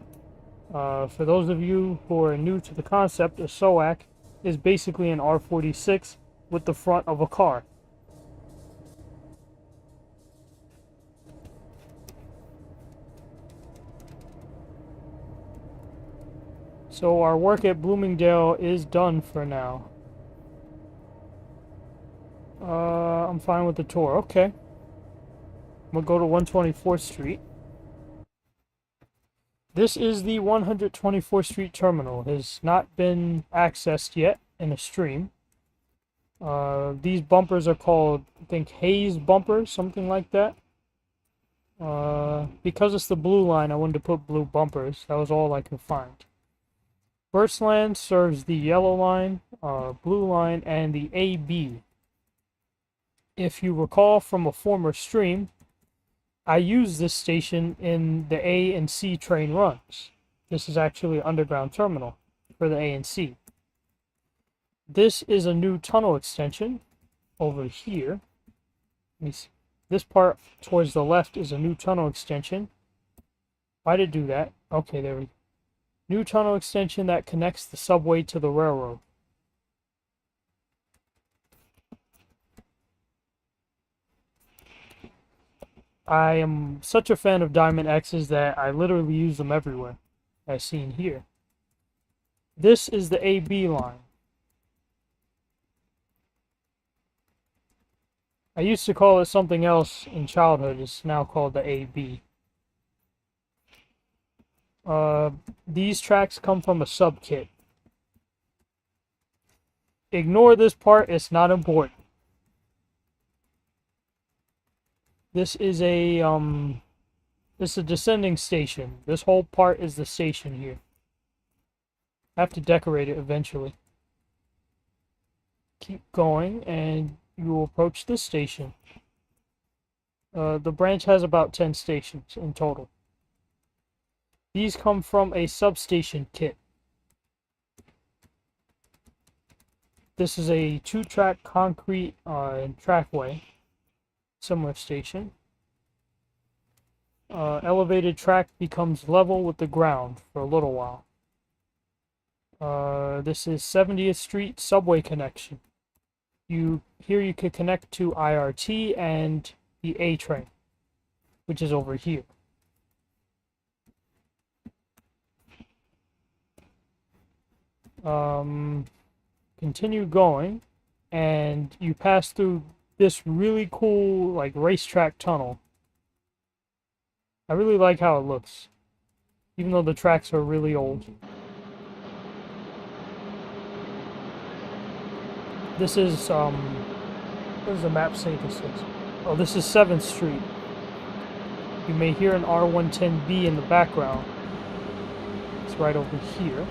For those of you who are new to the concept, a SOAC is basically an R46 with the front of a car. So our work at Bloomingdale is done for now. I'm fine with the tour. Okay. We'll go to 124th Street. This is the 124th Street terminal. It has not been accessed yet in a stream. These bumpers are called, I think, Hayes bumpers, something like that. Because it's the blue line, I wanted to put blue bumpers. That was all I could find. Firstland serves the yellow line, blue line, and the AB. If you recall from a former stream, I use this station in the A and C train runs. This is actually an underground terminal for the A and C. This is a new tunnel extension over here. Let me see. This part towards the left is a new tunnel extension. Why did it do that? Okay, there we go. New tunnel extension that connects the subway to the railroad. I am such a fan of Diamond X's that I literally use them everywhere, as seen here. This is the AB line. I used to call it something else in childhood. It's now called the AB. These tracks come from a sub-kit. Ignore this part, it's not important. This is a descending station. This whole part is the station here. I have to decorate it eventually. Keep going and you will approach this station. The branch has about 10 stations in total. These come from a substation kit. This is a 2-track concrete trackway. Similar station. Elevated track becomes level with the ground for a little while. This is 70th Street subway connection. Here you could connect to IRT and the A train, which is over here. Continue going, and you pass through this really cool, like, racetrack tunnel. I really like how it looks, even though the tracks are really old. This is, what does the map say this is? Oh, this is 7th Street. You may hear an R110B in the background. It's right over here.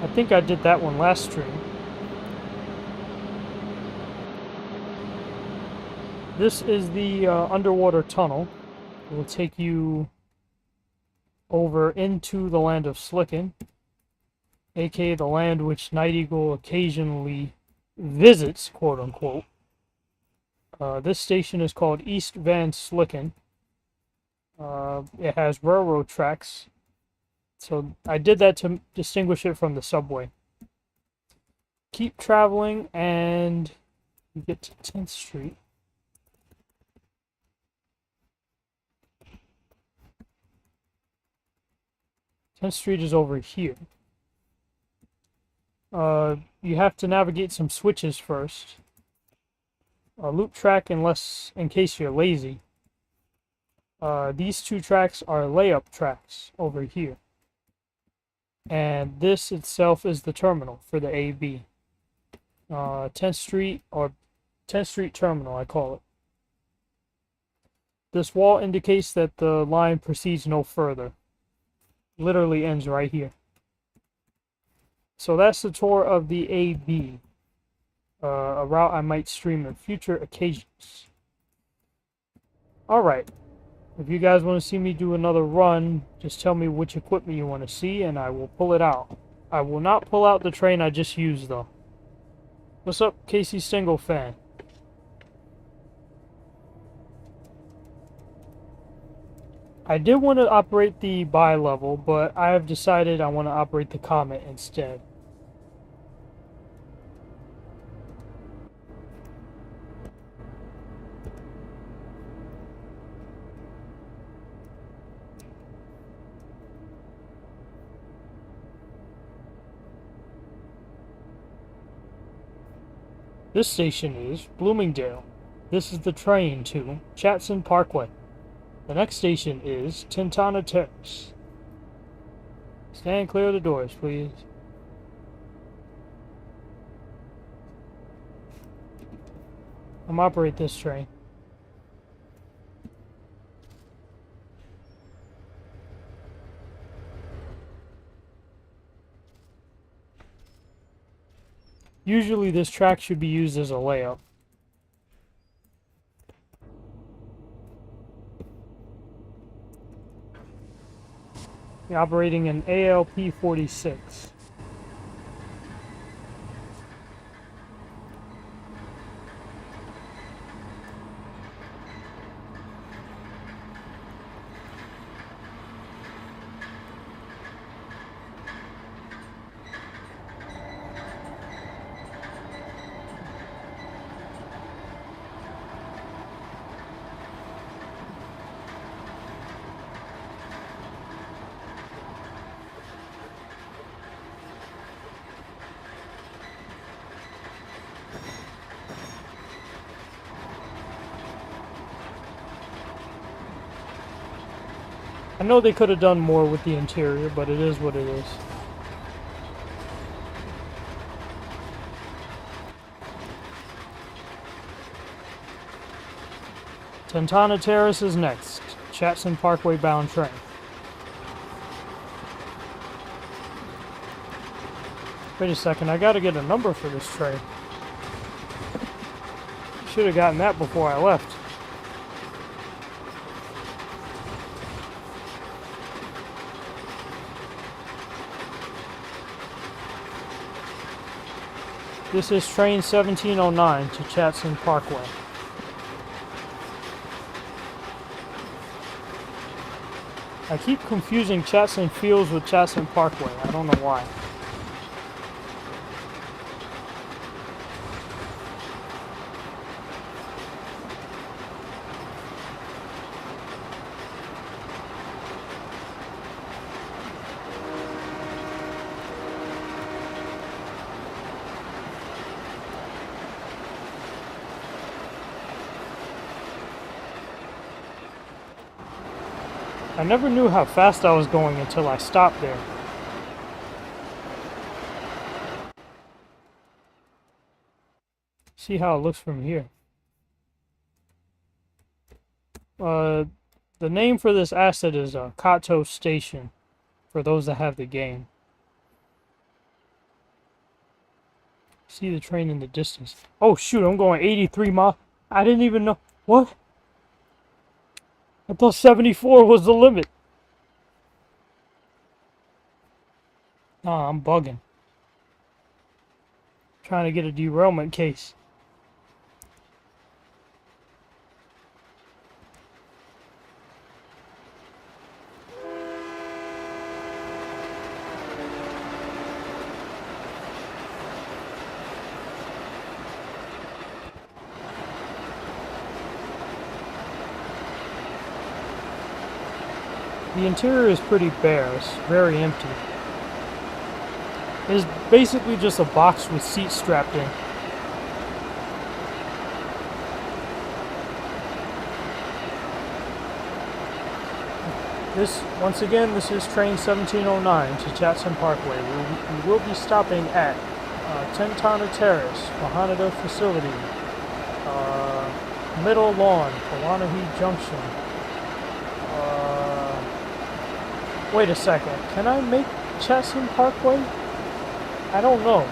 I think I did that one last stream. This is the underwater tunnel. It will take you over into the land of Slicen, aka the land which Night Eagle occasionally visits, quote unquote. This station is called East Van Slicen. It has railroad tracks. So I did that to distinguish it from the subway. Keep traveling and you get to 10th Street. 10th Street is over here. You have to navigate some switches first. A loop track in case you're lazy. These two tracks are layup tracks over here. And this itself is the terminal for the AB. 10th Street, or 10th Street Terminal, I call it. This wall indicates that the line proceeds no further. Literally ends right here. So that's the tour of the AB. A route I might stream on future occasions. Alright. If you guys want to see me do another run, just tell me which equipment you want to see and I will pull it out. I will not pull out the train I just used though. What's up, Casey Stengel fan? I did want to operate the bi-level, but I have decided I want to operate the Comet instead. This station is Bloomingdale. This is the train to Slicen Parkway. The next station is Tintana Terrace. Stand clear of the doors, please. I'm operate this train. Usually this track should be used as a layup. We're operating an ALP46. I know they could have done more with the interior, but it is what it is. Tintana Terrace is next. Slicen Parkway bound train. Wait a second, I gotta get a number for this train. Should have gotten that before I left. This is train 1709 to Slicen Parkway. I keep confusing Slicen Fields with Slicen Parkway. I don't know why. I never knew how fast I was going until I stopped there. See how it looks from here. The name for this asset is Kato Station, for those that have the game. See the train in the distance. Oh shoot, I'm going 83 miles. I didn't even know. What? I thought 74 was the limit. Nah, I'm bugging. Trying to get a derailment case. The interior is pretty bare. It's very empty. It's basically just a box with seats strapped in. Once again, this is train 1709 to Jackson Parkway. We will be stopping at Tentana Terrace, Mahanada Facility, Middle Lawn, Kawanahi Junction. Wait a second, can I make Jackson Parkway? I don't know.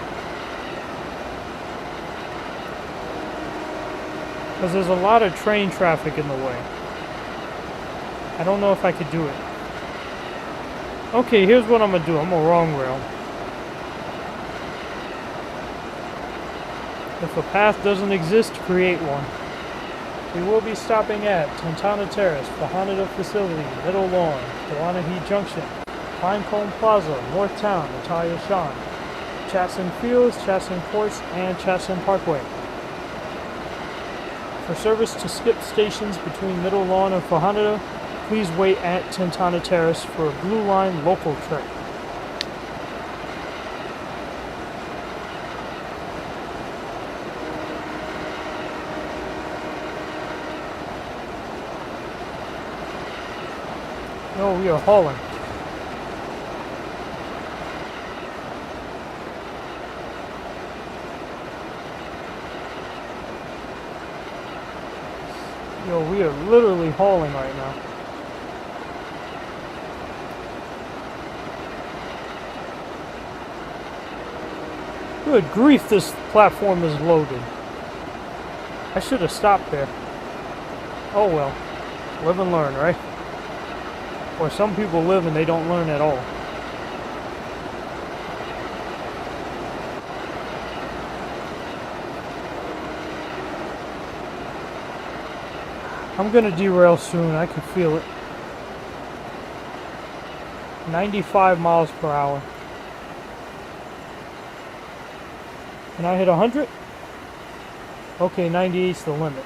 Because there's a lot of train traffic in the way. I don't know if I could do it. Okay, here's what I'm going to do. I'm a wrong rail. If a path doesn't exist, create one. We will be stopping at Tentana Terrace, Mahanada Facility, Middle Lawn, Kawanahi Junction, Pinecone Plaza, North Town, Natalia Shan, Chatston Fields, Chatston Courts, and Chatston Parkway. For service to skip stations between Middle Lawn and Mahanada, please wait at Tentana Terrace for a Blue Line local train. No, we are hauling. Yo, we are literally hauling right now. Good grief, this platform is loaded. I should have stopped there. Oh well. Live and learn, right? Or some people live and they don't learn at all. I'm gonna derail soon, I can feel it. 95 miles per hour. Can I hit 100? Okay, 98's the limit.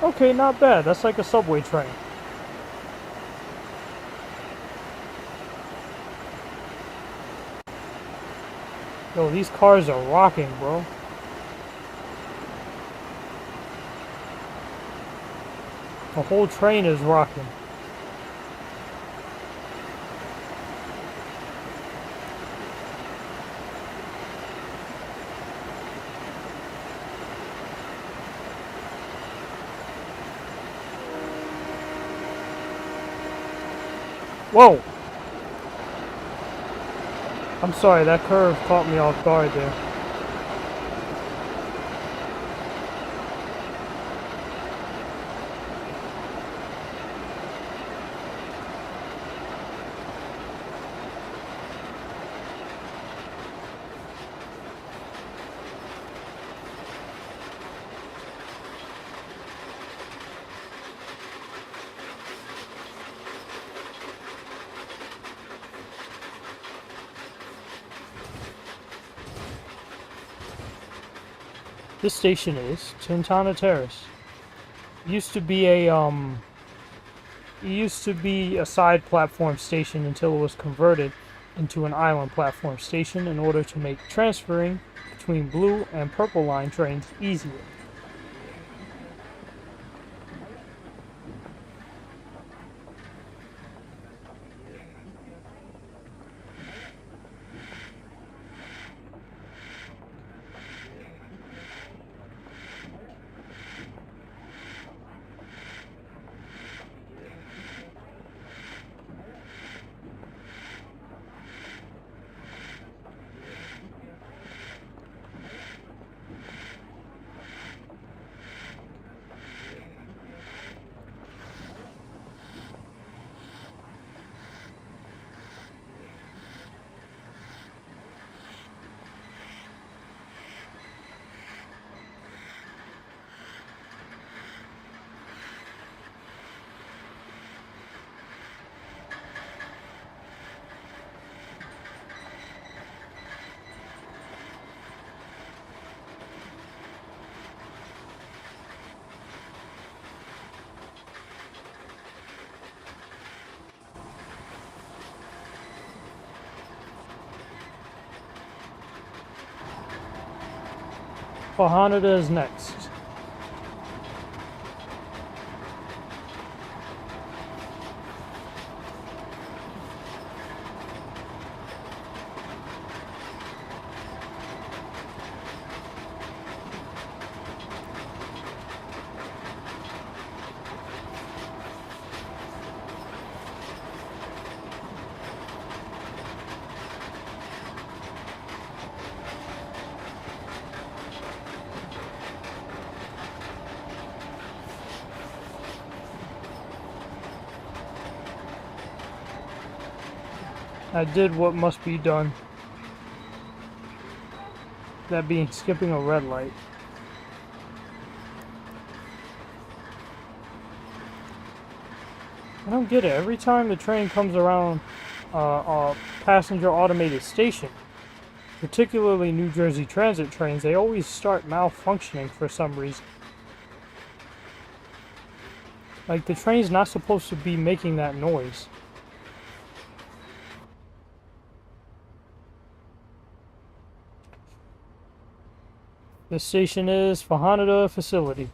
Okay, not bad. That's like a subway train. Yo, these cars are rocking, bro. The whole train is rocking. Whoa! I'm sorry, that curve caught me off guard there. This station is Tentana Terrace. It used to be a side platform station until it was converted into an island platform station in order to make transferring between blue and purple line trains easier. Hanada is next. I did what must be done. That being skipping a red light. I don't get it. Every time the train comes around a passenger automated station, particularly New Jersey Transit trains, they always start malfunctioning for some reason. Like, the train's not supposed to be making that noise. This station is Hanada Facility.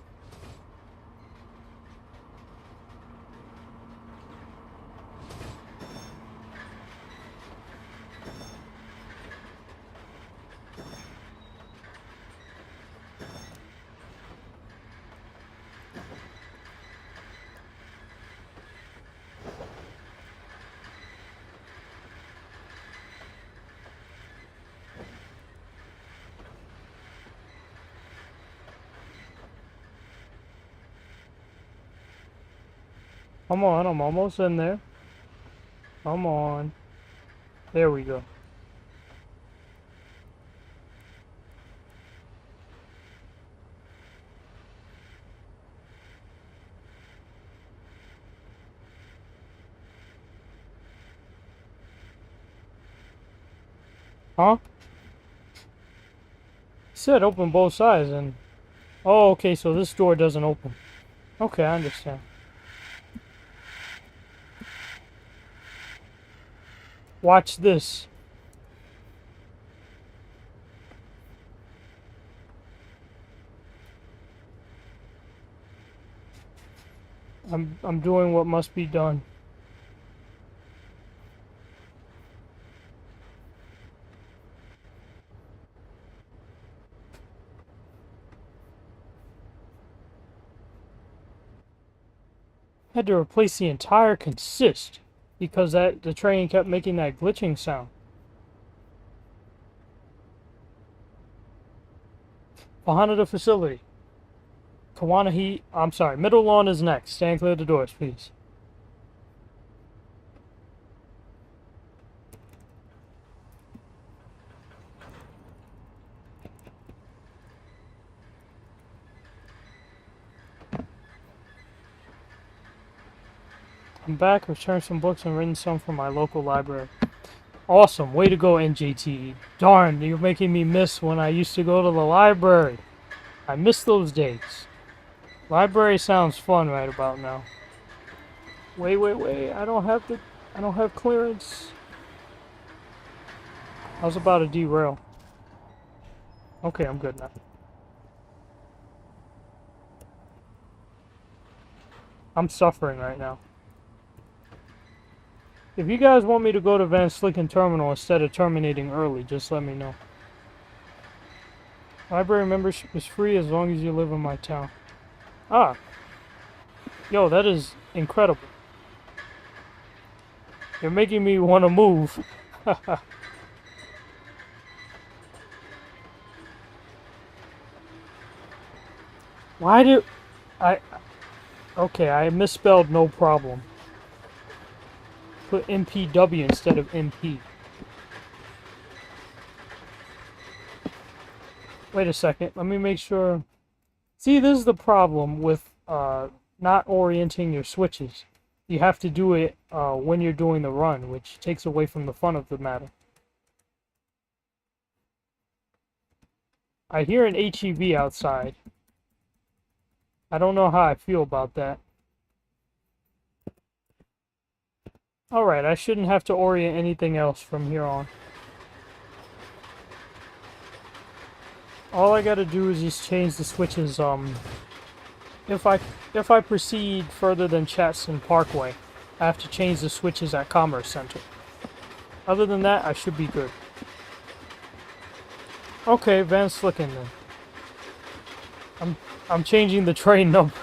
Come on, I'm almost in there. Come on. There we go. Huh? It said open both sides and... Oh, okay, so this door doesn't open. Okay, I understand. Watch this. I'm doing what must be done. Had to replace the entire consist because the train kept making that glitching sound. Hanada Facility. Kawanahi, I'm sorry, middle lawn is next. Stand clear of the doors, please. I'm back, returned some books and written some from my local library. Awesome, way to go, NJT. Darn, you're making me miss when I used to go to the library. I miss those days. Library sounds fun right about now. Wait, I don't have clearance. I was about to derail. Okay, I'm good now. I'm suffering right now. If you guys want me to go to Slicen Terminal instead of terminating early, just let me know. Library membership is free as long as you live in my town. Ah. Yo, that is incredible. You're making me want to move. Why do... Okay, I misspelled no problem. Put MPW instead of MP. Wait a second, let me make sure. See, this is the problem with not orienting your switches. You have to do it when you're doing the run, which takes away from the fun of the matter. I hear an HEV outside. I don't know how I feel about that. Alright, I shouldn't have to orient anything else from here on. all I gotta do is just change the switches. If I proceed further than Chatson Parkway, I have to change the switches at Commerce Center. Other than that, I should be good. Okay, Van Slicen then. I'm changing the train number.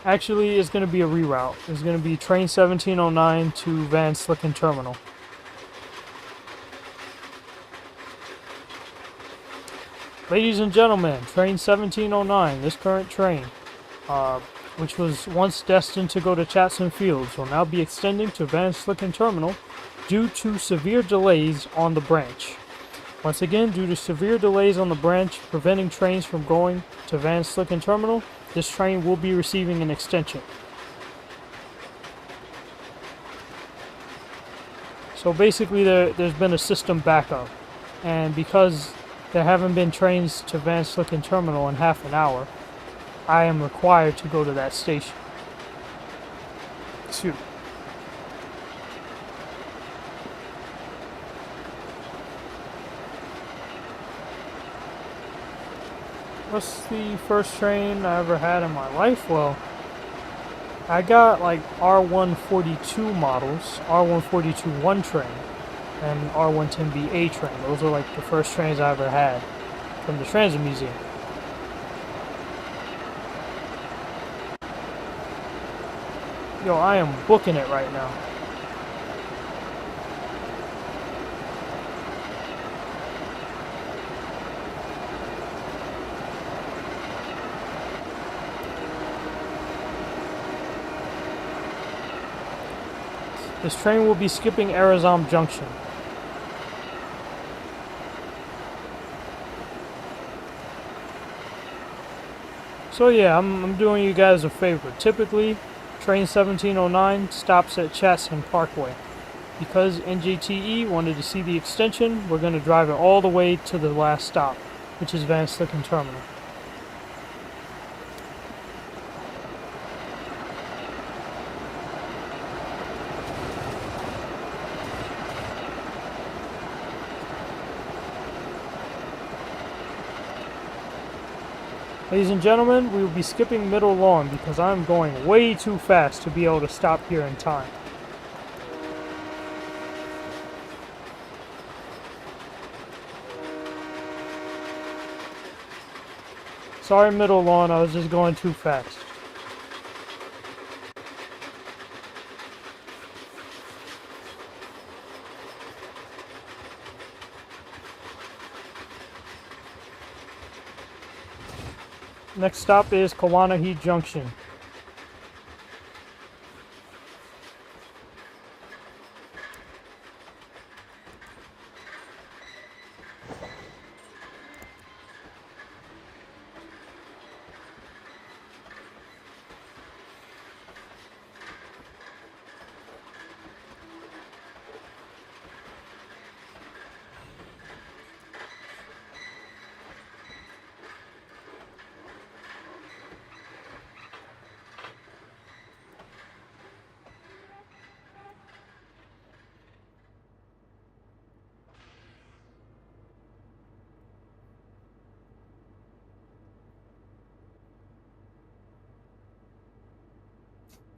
Actually, it's going to be a reroute. It's going to be train 1709 to Van Slicen Terminal. Ladies and gentlemen, train 1709, this current train, which was once destined to go to Chatson Fields, will now be extending to Van Slicen Terminal due to severe delays on the branch. Once again, due to severe delays on the branch preventing trains from going to Van Slicen Terminal, this train will be receiving an extension. So basically there's been a system backup, and because there haven't been trains to Van Slicen Terminal in half an hour, I am required to go to that station. Shoot. What's the first train I ever had in my life? Well, I got like R142 models, R142 1 train, and R110B A train. Those are like the first trains I ever had from the Transit Museum. Yo, I am booking it right now. This train will be skipping Arizam Junction. So yeah, I'm doing you guys a favor. Typically, train 1709 stops at Chatson Parkway. Because NJTE wanted to see the extension, we're going to drive it all the way to the last stop, which is Van Slicen Terminal. Ladies and gentlemen, we will be skipping Middle Lawn because I'm going way too fast to be able to stop here in time. Sorry, Middle Lawn, I was just going too fast. Next stop is Kawanahi Junction.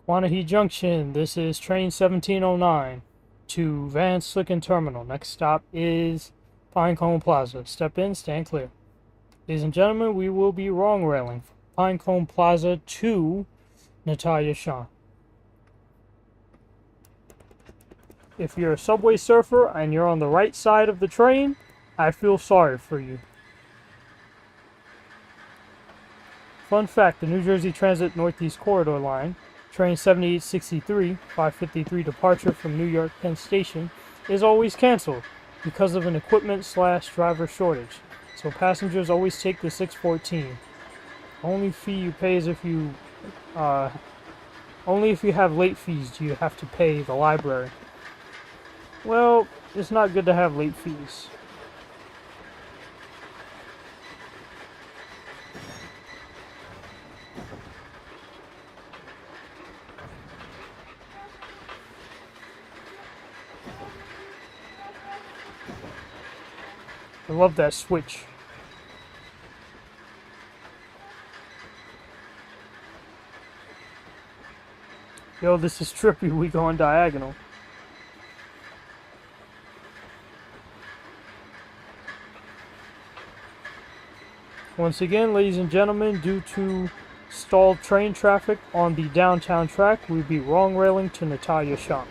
Kawanahi Junction, this is train 1709 to Van Slicen Terminal. Next stop is Pinecone Plaza. Step in, stand clear. Ladies and gentlemen, we will be wrong railing from Pinecone Plaza to Natalia Shaw. If you're a subway surfer and you're on the right side of the train, I feel sorry for you. Fun fact, the New Jersey Transit Northeast Corridor line, train 7863, 553 departure from New York Penn Station, is always canceled because of an equipment/driver shortage. So passengers always take the 614. Only fee you pay is if you only if you have late fees do you have to pay the library. Well, it's not good to have late fees. I love that switch. Yo, this is trippy. We going diagonal. Once again, ladies and gentlemen, due to stalled train traffic on the downtown track, we'll be wrong railing to Natalia Shop.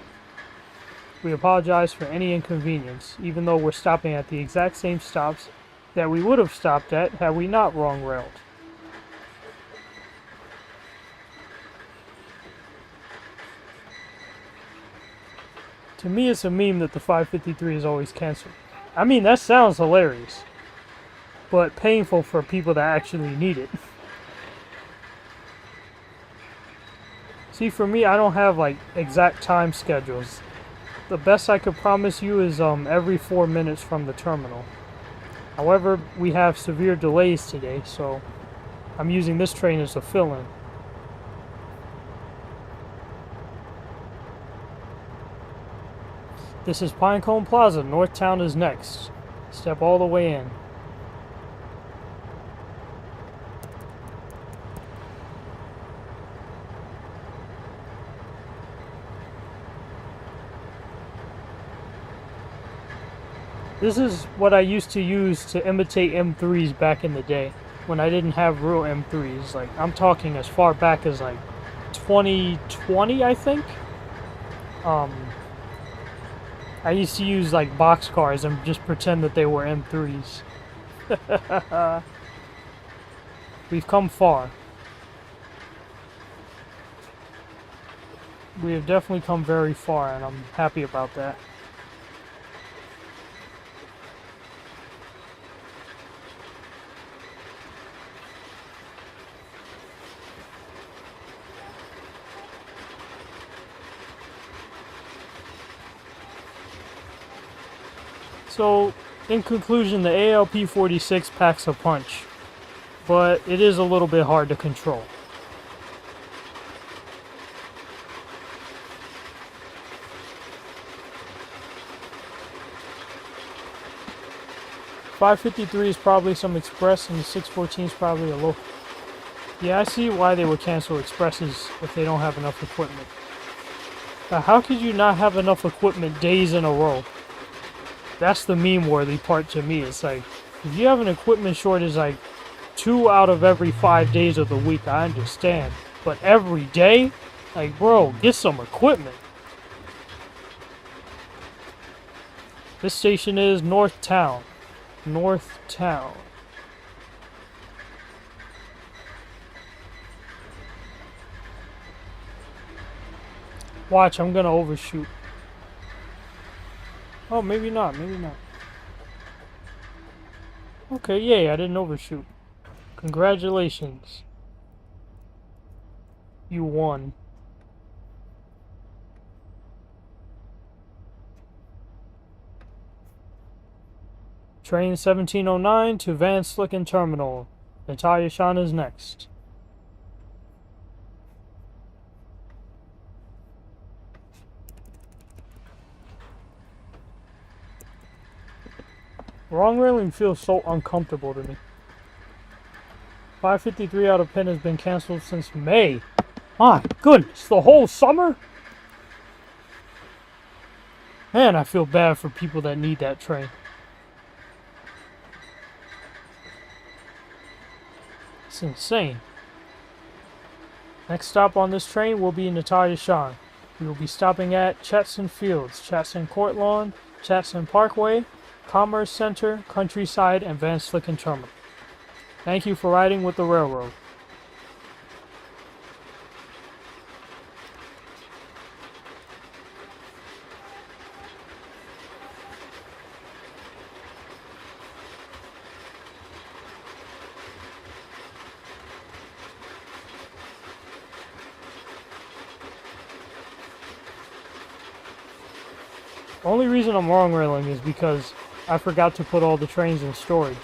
We apologize for any inconvenience, even though we're stopping at the exact same stops that we would have stopped at had we not wrong railed. To me, it's a meme that the 553 is always canceled. I mean, that sounds hilarious, but painful for people that actually need it. See, for me, I don't have like exact time schedules. The best I could promise you is every 4 minutes from the terminal. However, we have severe delays today, so I'm using this train as a fill-in. This is Pinecone Plaza. Northtown is next. Step all the way in. This is what I used to use to imitate M3s back in the day, when I didn't have real M3s. Like, I'm talking as far back as like 2020, I think. I used to use like boxcars and just pretend that they were M3s. We've come far. We have definitely come very far, and I'm happy about that. So, in conclusion, the ALP46 packs a punch, but it is a little bit hard to control. .553 is probably some express, and the 614 is probably a local. Yeah, I see why they would cancel expresses if they don't have enough equipment. Now, how could you not have enough equipment days in a row? That's the meme-worthy part to me. It's like, if you have an equipment shortage like 2 out of every 5 days of the week, I understand. But every day? Like, bro, get some equipment. This station is Northtown. Northtown. Watch, I'm gonna overshoot. Oh, maybe not, maybe not. Okay, yay, I didn't overshoot. Congratulations. You won. Train 1709 to Van Slicen Terminal. Natalia Shan is next. Wrong railing feels so uncomfortable to me. 553 out of Penn has been canceled since May. My goodness, the whole summer? Man, I feel bad for people that need that train. It's insane. Next stop on this train will be Natalia Shan. We will be stopping at Chatson Fields, Chatson Court Lawn, Chatson Parkway, Commerce Center, Countryside, and Van Slicen Terminal. Thank you for riding with the railroad. The only reason I'm wrong railing is because I forgot to put all the trains in storage.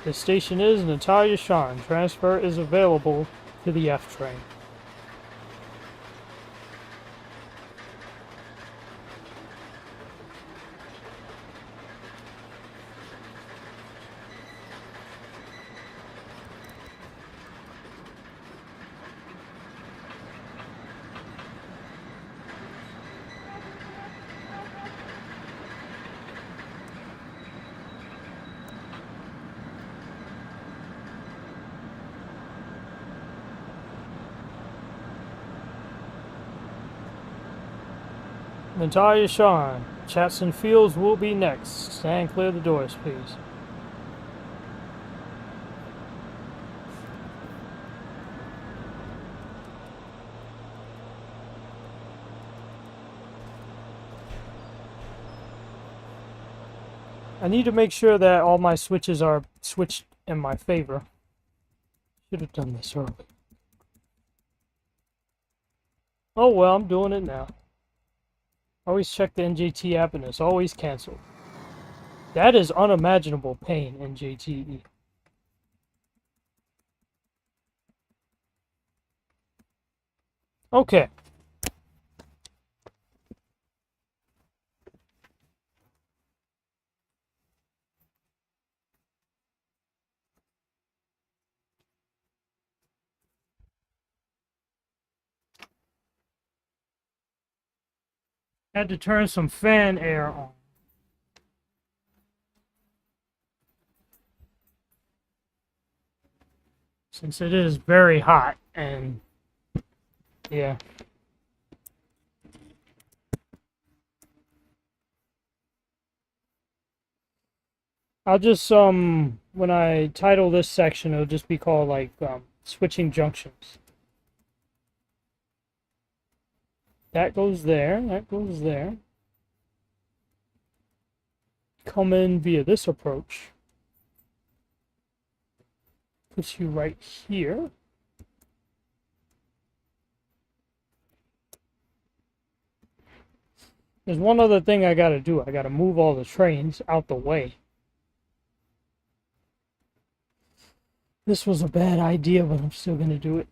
The station is Natalia Shan. Transfer is available to the F train. Natalia Sean, Chatson Fields will be next. Stand clear of the doors, please. I need to make sure that all my switches are switched in my favor. Should have done this early. Oh well, I'm doing it now. Always check the NJT app and it's always canceled. That is unimaginable pain, NJTE. Okay. Had to turn some fan air on. Since it is very hot and yeah. I'll just when I title this section it'll just be called like switching junctions. That goes there, that goes there. Come in via this approach. Puts you right here. There's one other thing I gotta do. I gotta move all the trains out the way. This was a bad idea, but I'm still gonna do it.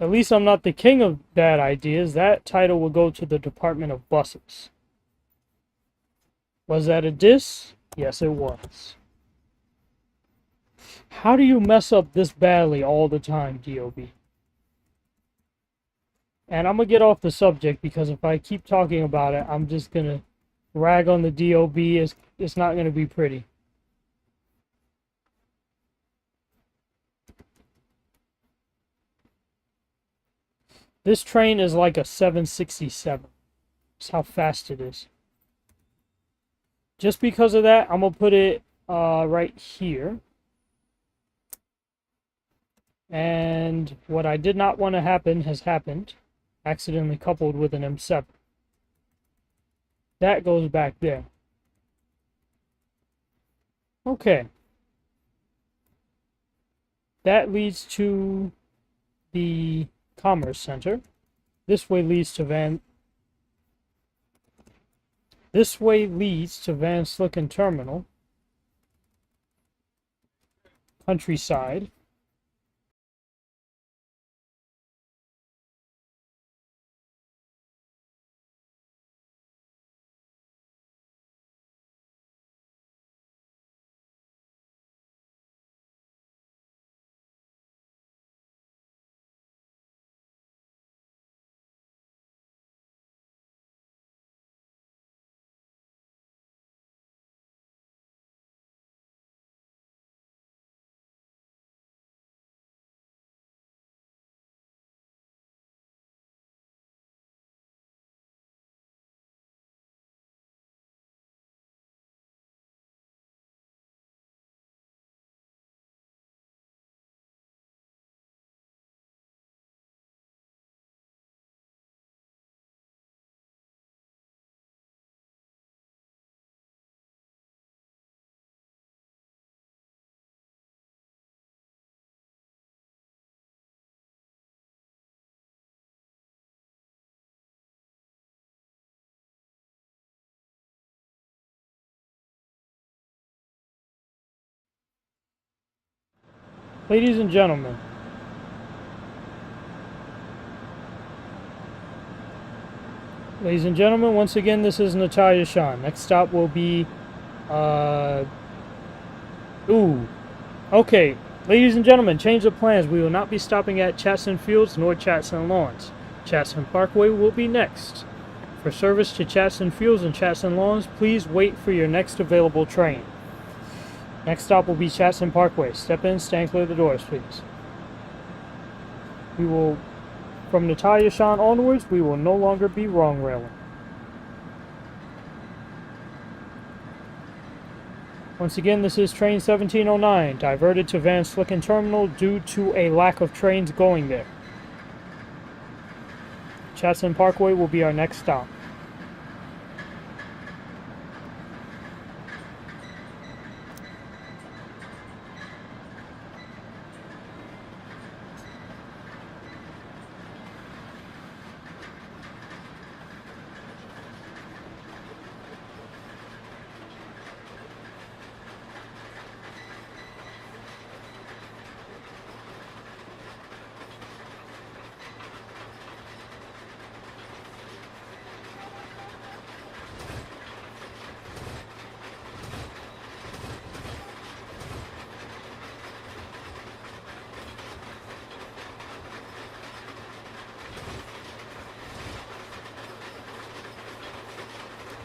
At least I'm not the king of bad ideas. That title will go to the Department of Buses. Was that a diss? Yes, it was. How do you mess up this badly all the time, DOB? And I'm going to get off the subject because if I keep talking about it, I'm just going to rag on the DOB. It's not going to be pretty. This train is like a 767. That's how fast it is. Just because of that, I'm going to put it right here. And what I did not want to happen has happened. Accidentally coupled with an M7. That goes back there. Okay. That leads to the Commerce Center. This way leads to Van Slicen Terminal. Countryside. Ladies and gentlemen, once again, this is Natalia Sean. Next stop will be, okay. Ladies and gentlemen, change of plans. We will not be stopping at Chatson Fields nor Chatson Lawns. Chatson Parkway will be next. For service to Chatson Fields and Chatson Lawns, please wait for your next available train. Next stop will be Slicen Parkway. Step in, stand clear of the doors, please. We will From the Tayashan onwards, we will no longer be wrong railing. Once again, this is train 1709, diverted to Van Slicen Terminal due to a lack of trains going there. Chatson Parkway will be our next stop.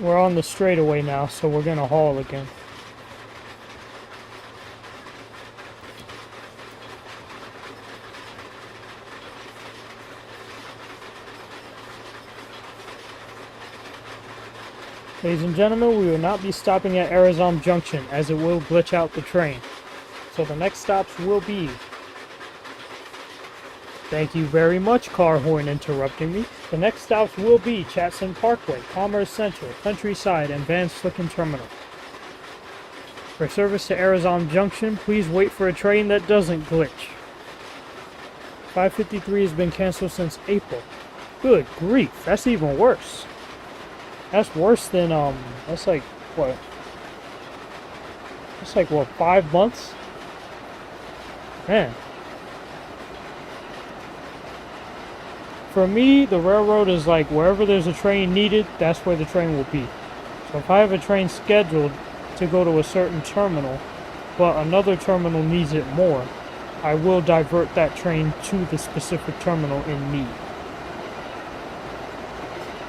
We're on the straightaway now, so we're gonna haul again. Ladies and gentlemen, we will not be stopping at Arizona Junction, as it will glitch out the train. So the next stops will be... Thank you very much, car horn interrupting me. The next stops will be Chatson Parkway, Commerce Center, Countryside, and Van Slicen Terminal. For service to Arizona Junction, please wait for a train that doesn't glitch. 553 has been canceled since April. Good grief, that's even worse. That's worse than, that's like, what? That's like, what, 5 months? Man. For me, the railroad is like, wherever there's a train needed, that's where the train will be. So if I have a train scheduled to go to a certain terminal, but another terminal needs it more, I will divert that train to the specific terminal in need.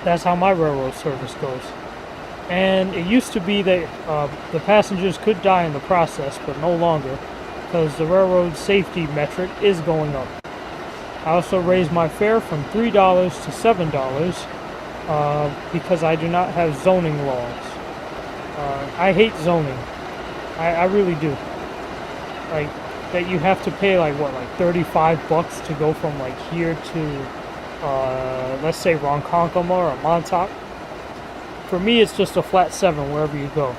That's how my railroad service goes. And it used to be that the passengers could die in the process, but no longer, because the railroad safety metric is going up. I also raised my fare from $3 to $7 because I do not have zoning laws. I hate zoning. I really do. Like, that you have to pay like what, like 35 bucks to go from like here to let's say Ronkonkoma or Montauk. For me, it's just a flat 7 wherever you go,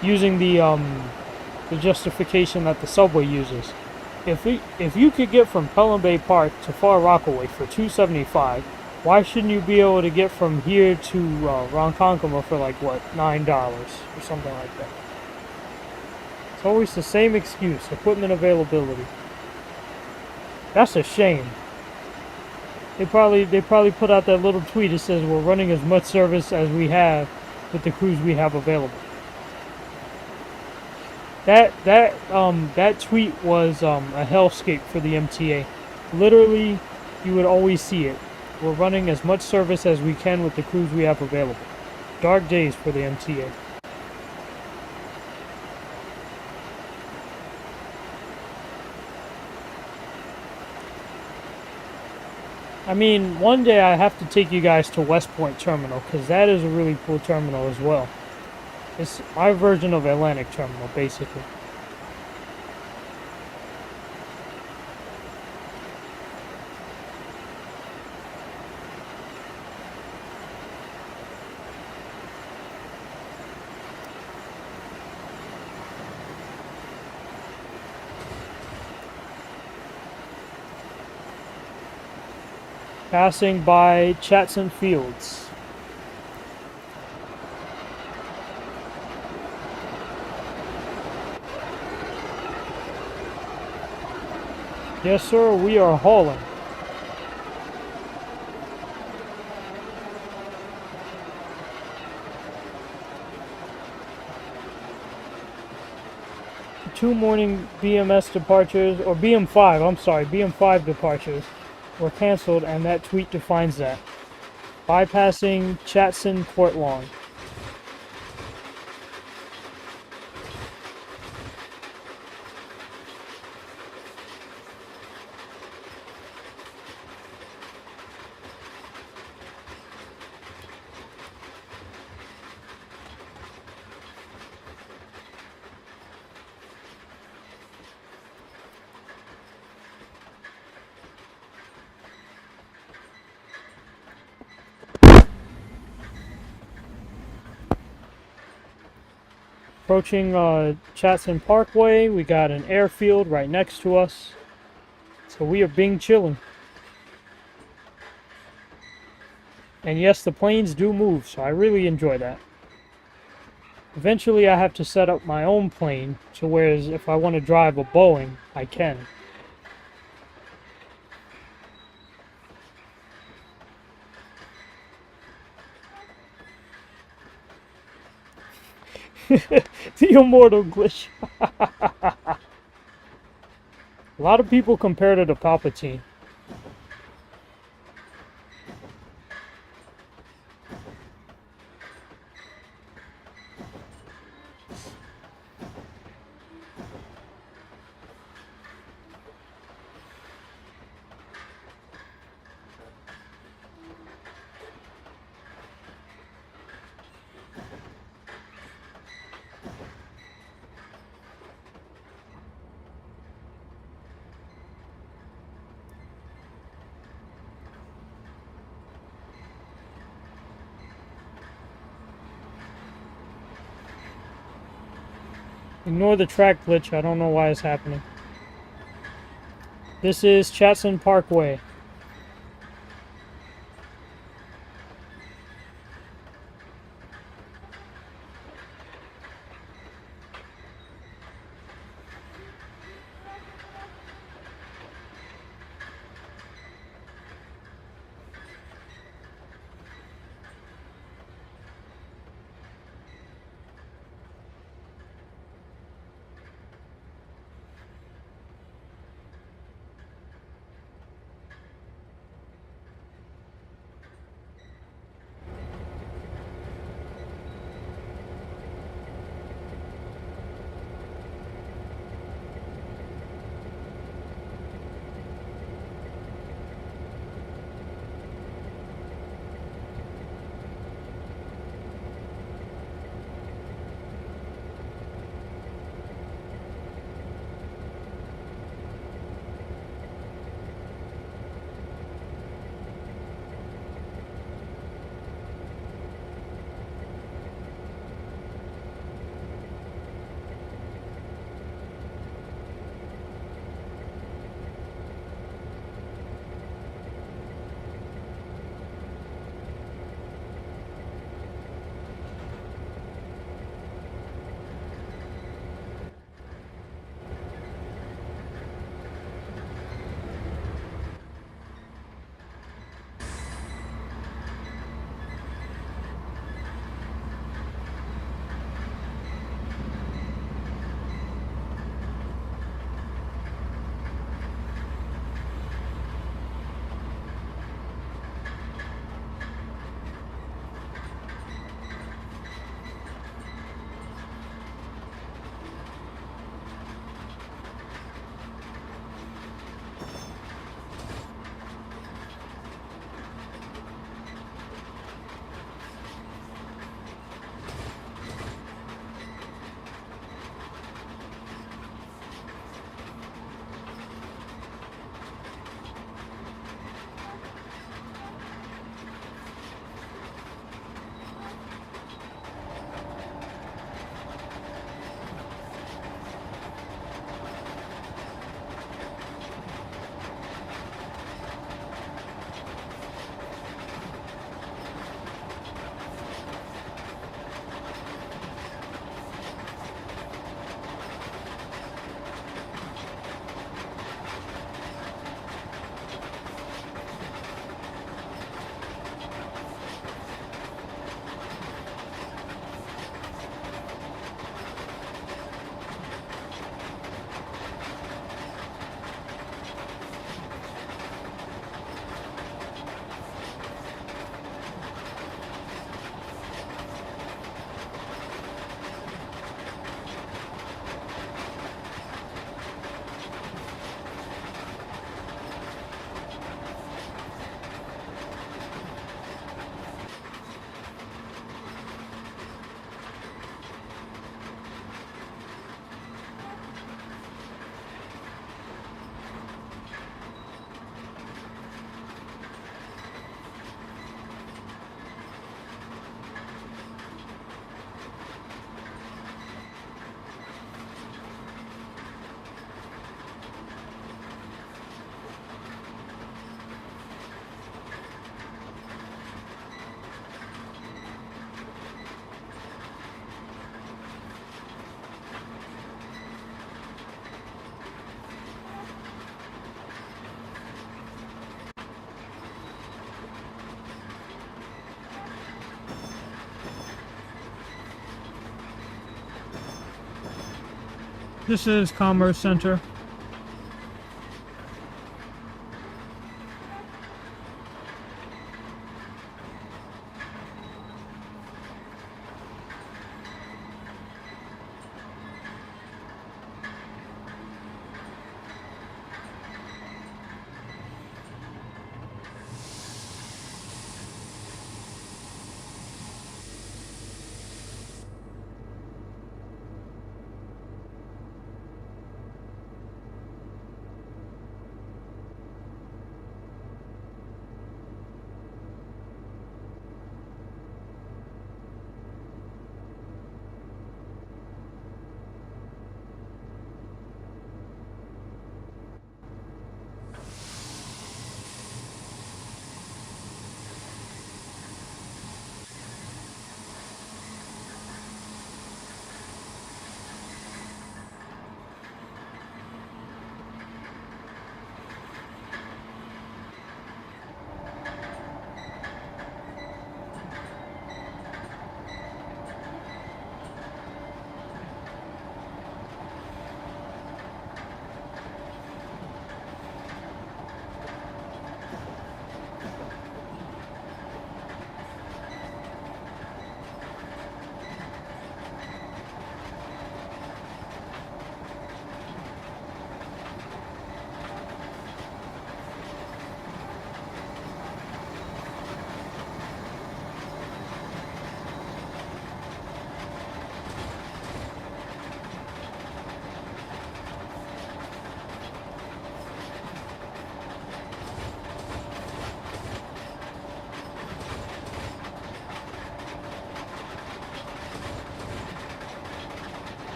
using the justification that the subway uses. If you could get from Pelham Bay Park to Far Rockaway for $2.75, why shouldn't you be able to get from here to Ronkonkoma for like what, $9 or something like that? It's always the same excuse: equipment availability. That's a shame. They probably put out that little tweet that says we're running as much service as we have with the crews we have available. That tweet was a hellscape for the MTA. Literally, you would always see it. We're running as much service as we can with the crews we have available. Dark days for the MTA. I mean, one day I have to take you guys to West Point Terminal, because that is a really cool terminal as well. It's my version of Atlantic Terminal, basically. Passing by Chatson Fields. Yes, sir, we are hauling. Two morning BMS departures, or BM5, I'm sorry, BM5 departures were canceled, and that tweet defines that. Bypassing Chatson Port Lawn. Approaching Slicen Parkway, we got an airfield right next to us. So we are being chilling. And yes, the planes do move, so I really enjoy that. Eventually I have to set up my own plane, so whereas if I want to drive a Boeing, I can. The immortal glitch. A lot of people compare it to Palpatine. Ignore the track glitch, I don't know why it's happening. This is Slicen Parkway. This is Commerce Center.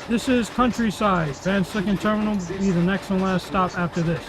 This is Countryside. Slicen Terminal will be the next and last stop after this.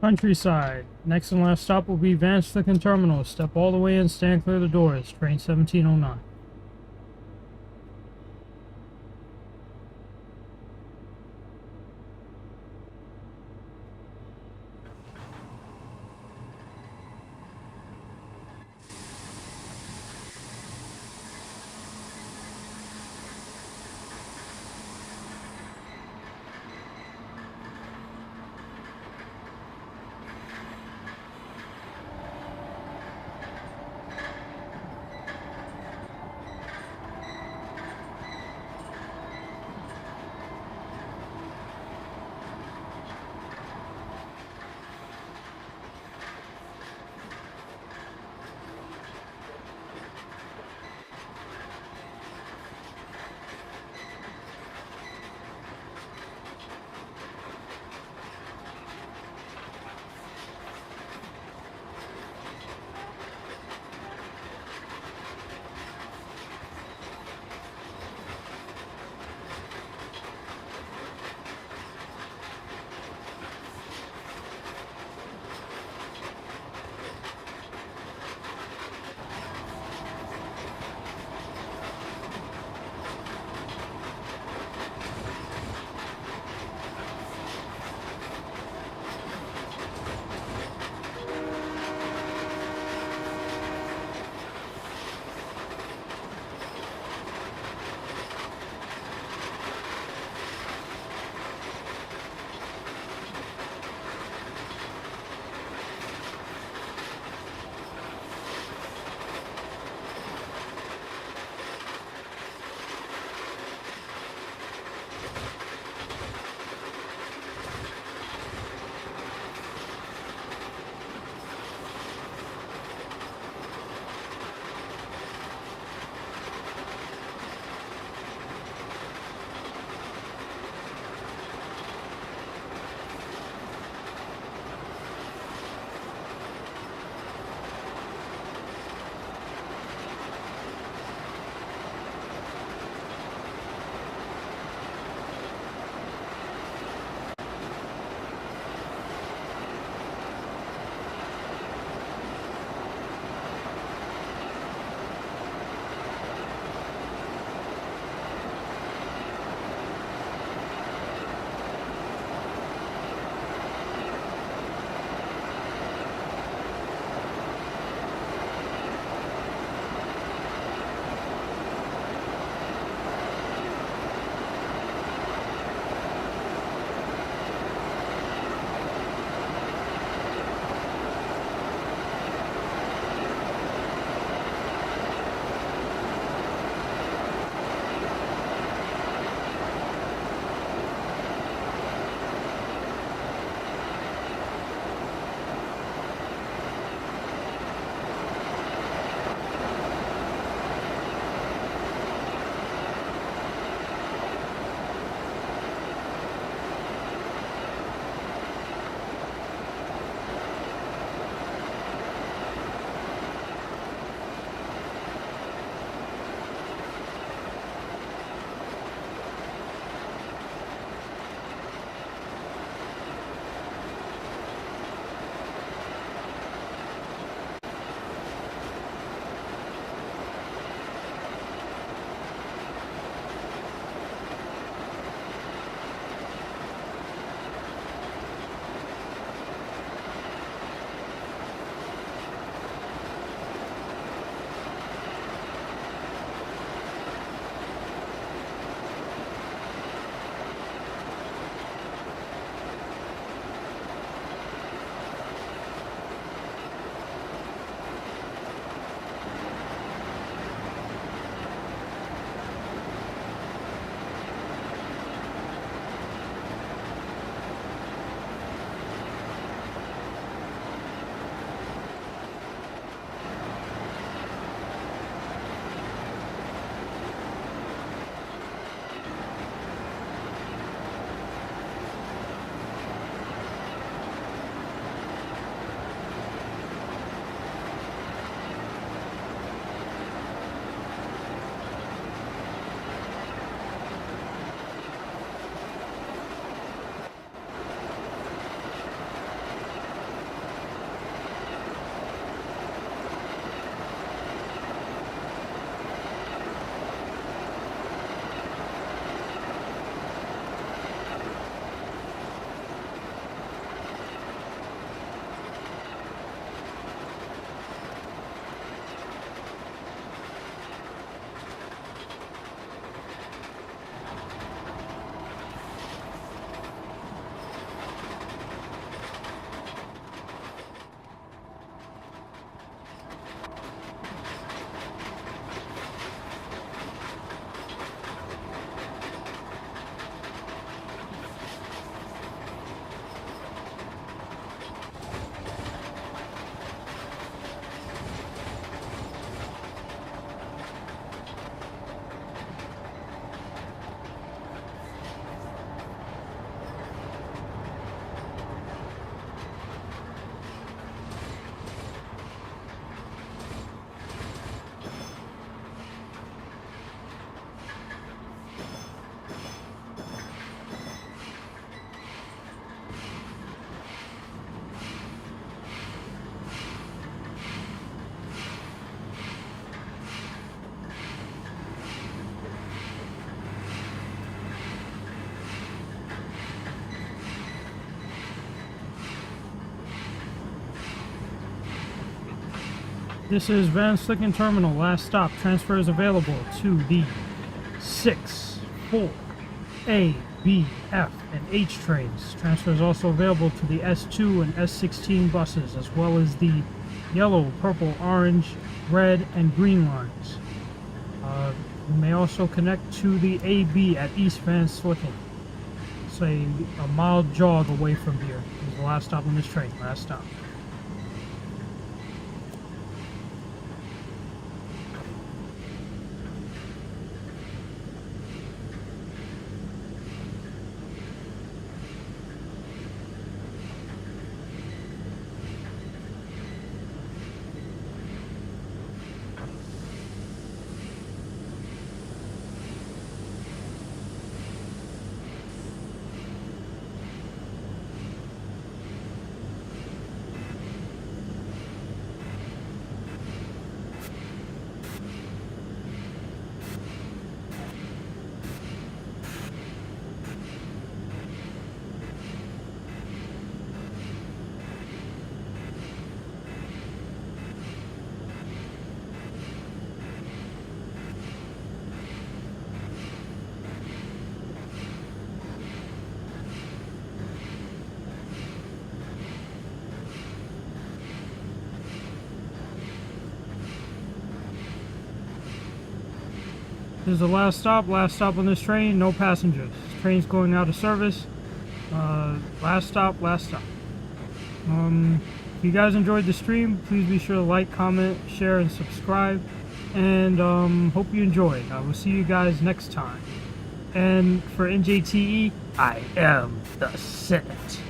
Countryside. Next and last stop will be Slicen Terminal. Step all the way in, stand clear of the doors. Train 1709. This is Slicen Terminal. Last stop. Transfer is available to the 6, 4, A, B, F, and H trains. Transfer is also available to the S2 and S16 buses, as well as the yellow, purple, orange, red, and green lines. You may also connect to the AB at East Van Slicen. It's a mild jog away from here. This is the last stop on this train. Last stop. This is the last stop on this train, no passengers. This train's going out of service. Last stop. If you guys enjoyed the stream, please be sure to like, comment, share, and subscribe. And hope you enjoyed. I will see you guys next time. And for NJTE, I am the Senate.